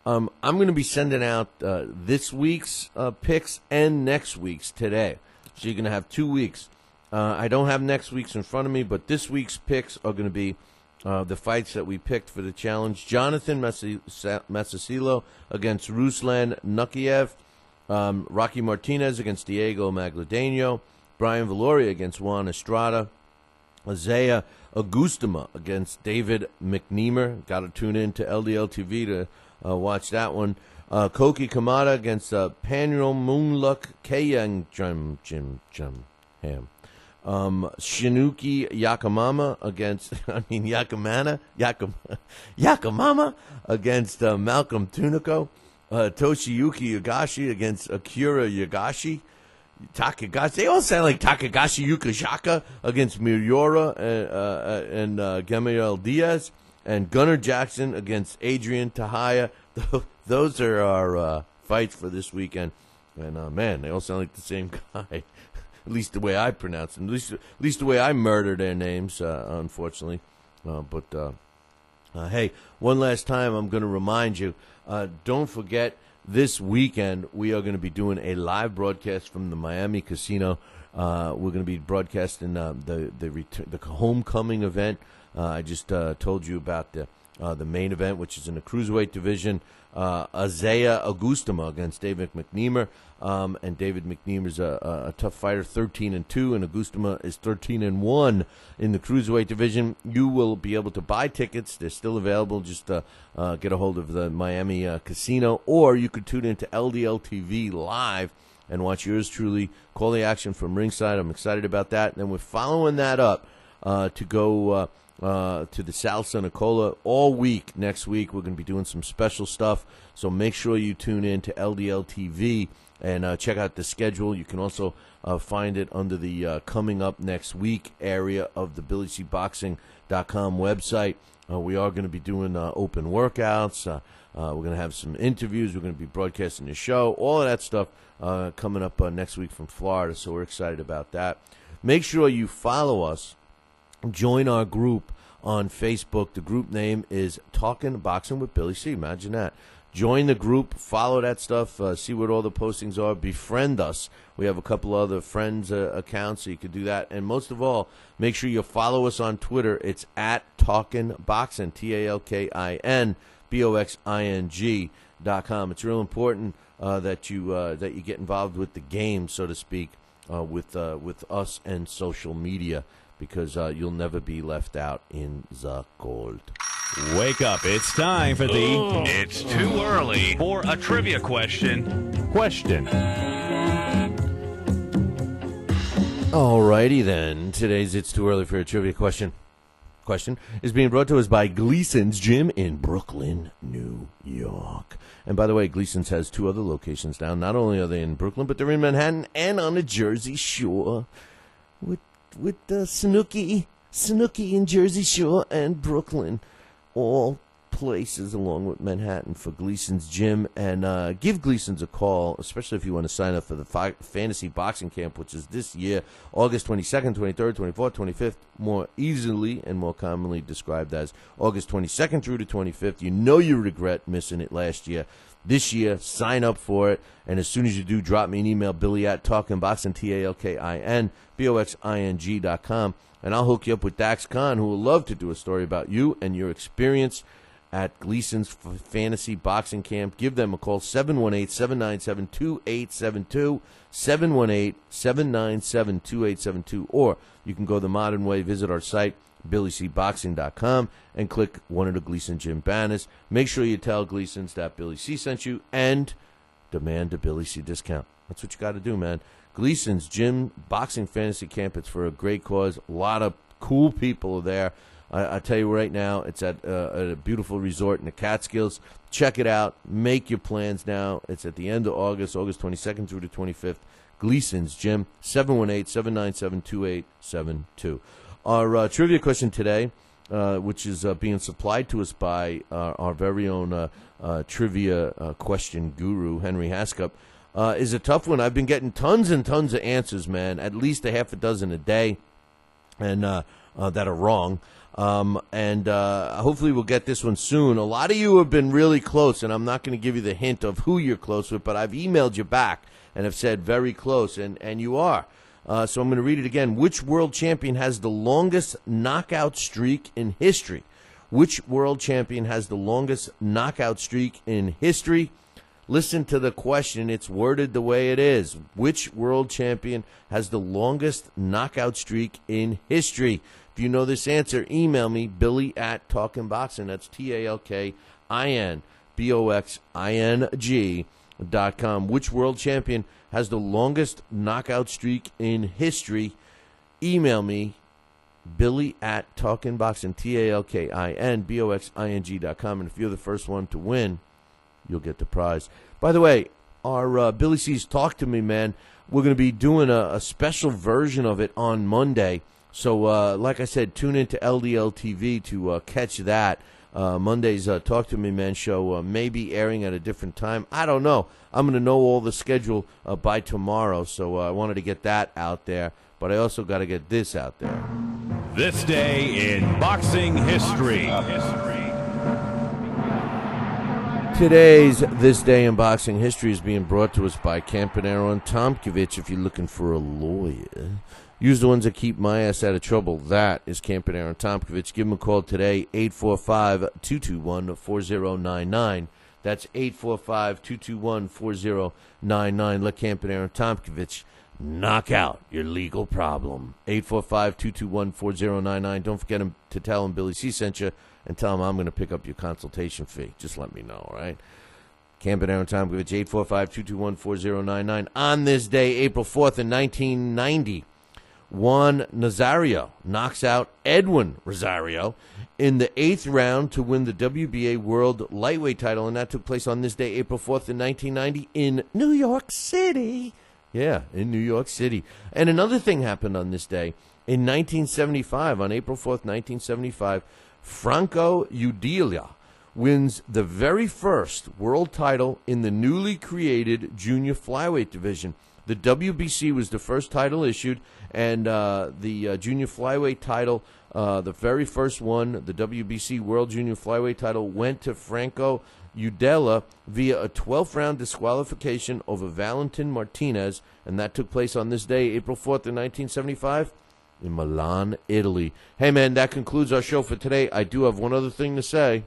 I'm going to be sending out this week's picks and next week's today. So you're going to have 2 weeks. I don't have next week's in front of me, but this week's picks are going to be the fights that we picked for the challenge. Jonathan Masasilo against Ruslan Nukiev. Rocky Martinez against Diego Magladeno. Brian Valoria against Juan Estrada. Isaiah Augustama against David McNeamer. Got to tune in to LDL TV to watch that one. Koki Kamada against Panro Moonluck Kayang Jim Ham. Shinuki Yakamama against, Yakamama against Malcolm Tunico. Toshiyuki Yagashi against Akira Yagashi. Takagashi, they all sound like Takagashi Yukashaka against Miura and Gamaliel Diaz. And Gunnar Jackson against Adrian Tahaya. Those are our fights for this weekend. And, man, they all sound like the same guy. At least the way I pronounce them. At least the way I murder their names, unfortunately. Hey, one last time I'm going to remind you, don't forget, this weekend we are going to be doing a live broadcast from the Miami Casino. We're going to be broadcasting the homecoming event. I just told you about the main event, which is in the cruiserweight division. Isaiah Augustama against David McNeamer. And David McNeamer's a tough fighter, 13-2, and Augustama is 13-1 in the cruiserweight division. You will be able to buy tickets; they're still available. Just get a hold of the Miami Casino, or you could tune into LDL TV live and watch yours truly call the action from ringside. I'm excited about that. And then we're following that up to go to the South Nicola all week. Next week, we're going to be doing some special stuff. So make sure you tune in to LDL TV and check out the schedule. You can also find it under the coming up next week area of the BillyCBoxing.com website. We are going to be doing open workouts. We're going to have some interviews. We're going to be broadcasting the show. All of that stuff coming up next week from Florida. So we're excited about that. Make sure you follow us. Join our group on Facebook. The group name is Talkin' Boxing with Billy C. Imagine that. Join the group, follow that stuff, see what all the postings are, befriend us. We have a couple other friends' accounts, so you can do that. And most of all, make sure you follow us on Twitter. It's at Talkin' Boxing, TalkinBoxing.com. It's real important that you get involved with the game, so to speak, with us and social media, because you'll never be left out in the cold. Wake up. It's time for It's too early for a trivia question. Alrighty then. Today's It's Too Early for a Trivia question is being brought to us by Gleason's Gym in Brooklyn, New York. And by the way, Gleason's has 2 other locations now. Not only are they in Brooklyn, but they're in Manhattan and on the Jersey Shore with Snooki in Jersey Shore and Brooklyn. All places along with Manhattan for Gleason's Gym. And give Gleason's a call, especially if you want to sign up for the Fantasy Boxing Camp, which is this year, August 22nd, 23rd, 24th, 25th, more easily and more commonly described as August 22nd through the 25th. You know you regret missing it last year. This year, sign up for it. And as soon as you do, drop me an email, Billy at TalkinBoxing, TalkinBoxing.com. And I'll hook you up with Dax Khan, who will love to do a story about you and your experience at Gleason's Fantasy Boxing Camp. Give them a call, 718-797-2872, 718-797-2872. Or you can go the modern way, visit our site, BillyCBoxing.com, and click one of the Gleason Gym banners. Make sure you tell Gleason's that Billy C sent you and demand a Billy C discount. That's what you got to do, man. Gleason's Gym Boxing Fantasy Camp. It's for a great cause. A lot of cool people are there. I tell you right now, it's at a beautiful resort in the Catskills. Check it out. Make your plans now. It's at the end of August 22nd through the 25th. Gleason's Gym, 718-797-2872. Our trivia question today, which is being supplied to us by our very own trivia question guru, Henry Haskup, is a tough one. I've been getting tons and tons of answers, man, at least a half a dozen a day, and that are wrong. Hopefully we'll get this one soon. A lot of you have been really close, and I'm not going to give you the hint of who you're close with, but I've emailed you back and have said very close, and you are. So I'm going to read it again. Which world champion has the longest knockout streak in history? Which world champion has the longest knockout streak in history? Listen to the question. It's worded the way it is. Which world champion has the longest knockout streak in history? If you know this answer, email me, Billy@TalkinBoxing. That's TalkinBoxing.com. Which world champion has the longest knockout streak in history? Email me, Billy@TalkinBoxing, TalkinBoxing.com. And if you're the first one to win, you'll get the prize. By the way, our Billy C's Talk to Me, man, we're going to be doing a special version of it on Monday. So, like I said, tune into LDL TV to catch that. Monday's Talk to Me, Man show may be airing at a different time. I don't know. I'm going to know all the schedule by tomorrow, so I wanted to get that out there. But I also got to get this out there. This day in boxing history. Today's This Day in Boxing History is being brought to us by Campanaro and Tomkovich. If you're looking for a lawyer, use the ones that keep my ass out of trouble. That is Campanaro and Tomkovich. Give them a call today, 845-221-4099. That's 845-221-4099. Let Campanaro and Tomkovich knock out your legal problem. 845-221-4099. Don't forget to tell them Billy C sent you, and tell them I'm going to pick up your consultation fee. Just let me know, all right? Campanaro and Tomkovich, 845-221-4099. On this day, April 4th in 1990, Juan Nazario knocks out Edwin Rosario in the 8th round to win the WBA World Lightweight title, and that took place on this day, April 4th in 1990 in New York City. Yeah, in New York City. And another thing happened on this day. In 1975, on April 4th, 1975, Franco Udelia wins the very first world title in the newly created junior flyweight division. The WBC was the first title issued, and the junior flyweight title, the very first one, the WBC World Junior Flyweight title, went to Franco Udela via a 12th round disqualification over Valentin Martinez, and that took place on this day, April 4th in 1975, in Milan, Italy. Hey, man, that concludes our show for today. I do have one other thing to say.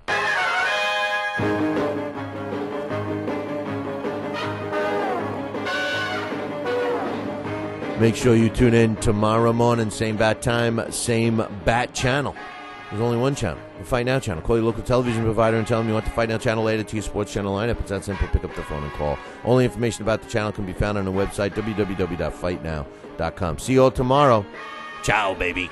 Make sure you tune in tomorrow morning, same bat time, same bat channel. There's only one channel, the Fight Now channel. Call your local television provider and tell them you want the Fight Now channel added to your sports channel lineup. It's that simple. Pick up the phone and call. Only information about the channel can be found on the website, www.fightnow.com. See you all tomorrow. Ciao, baby.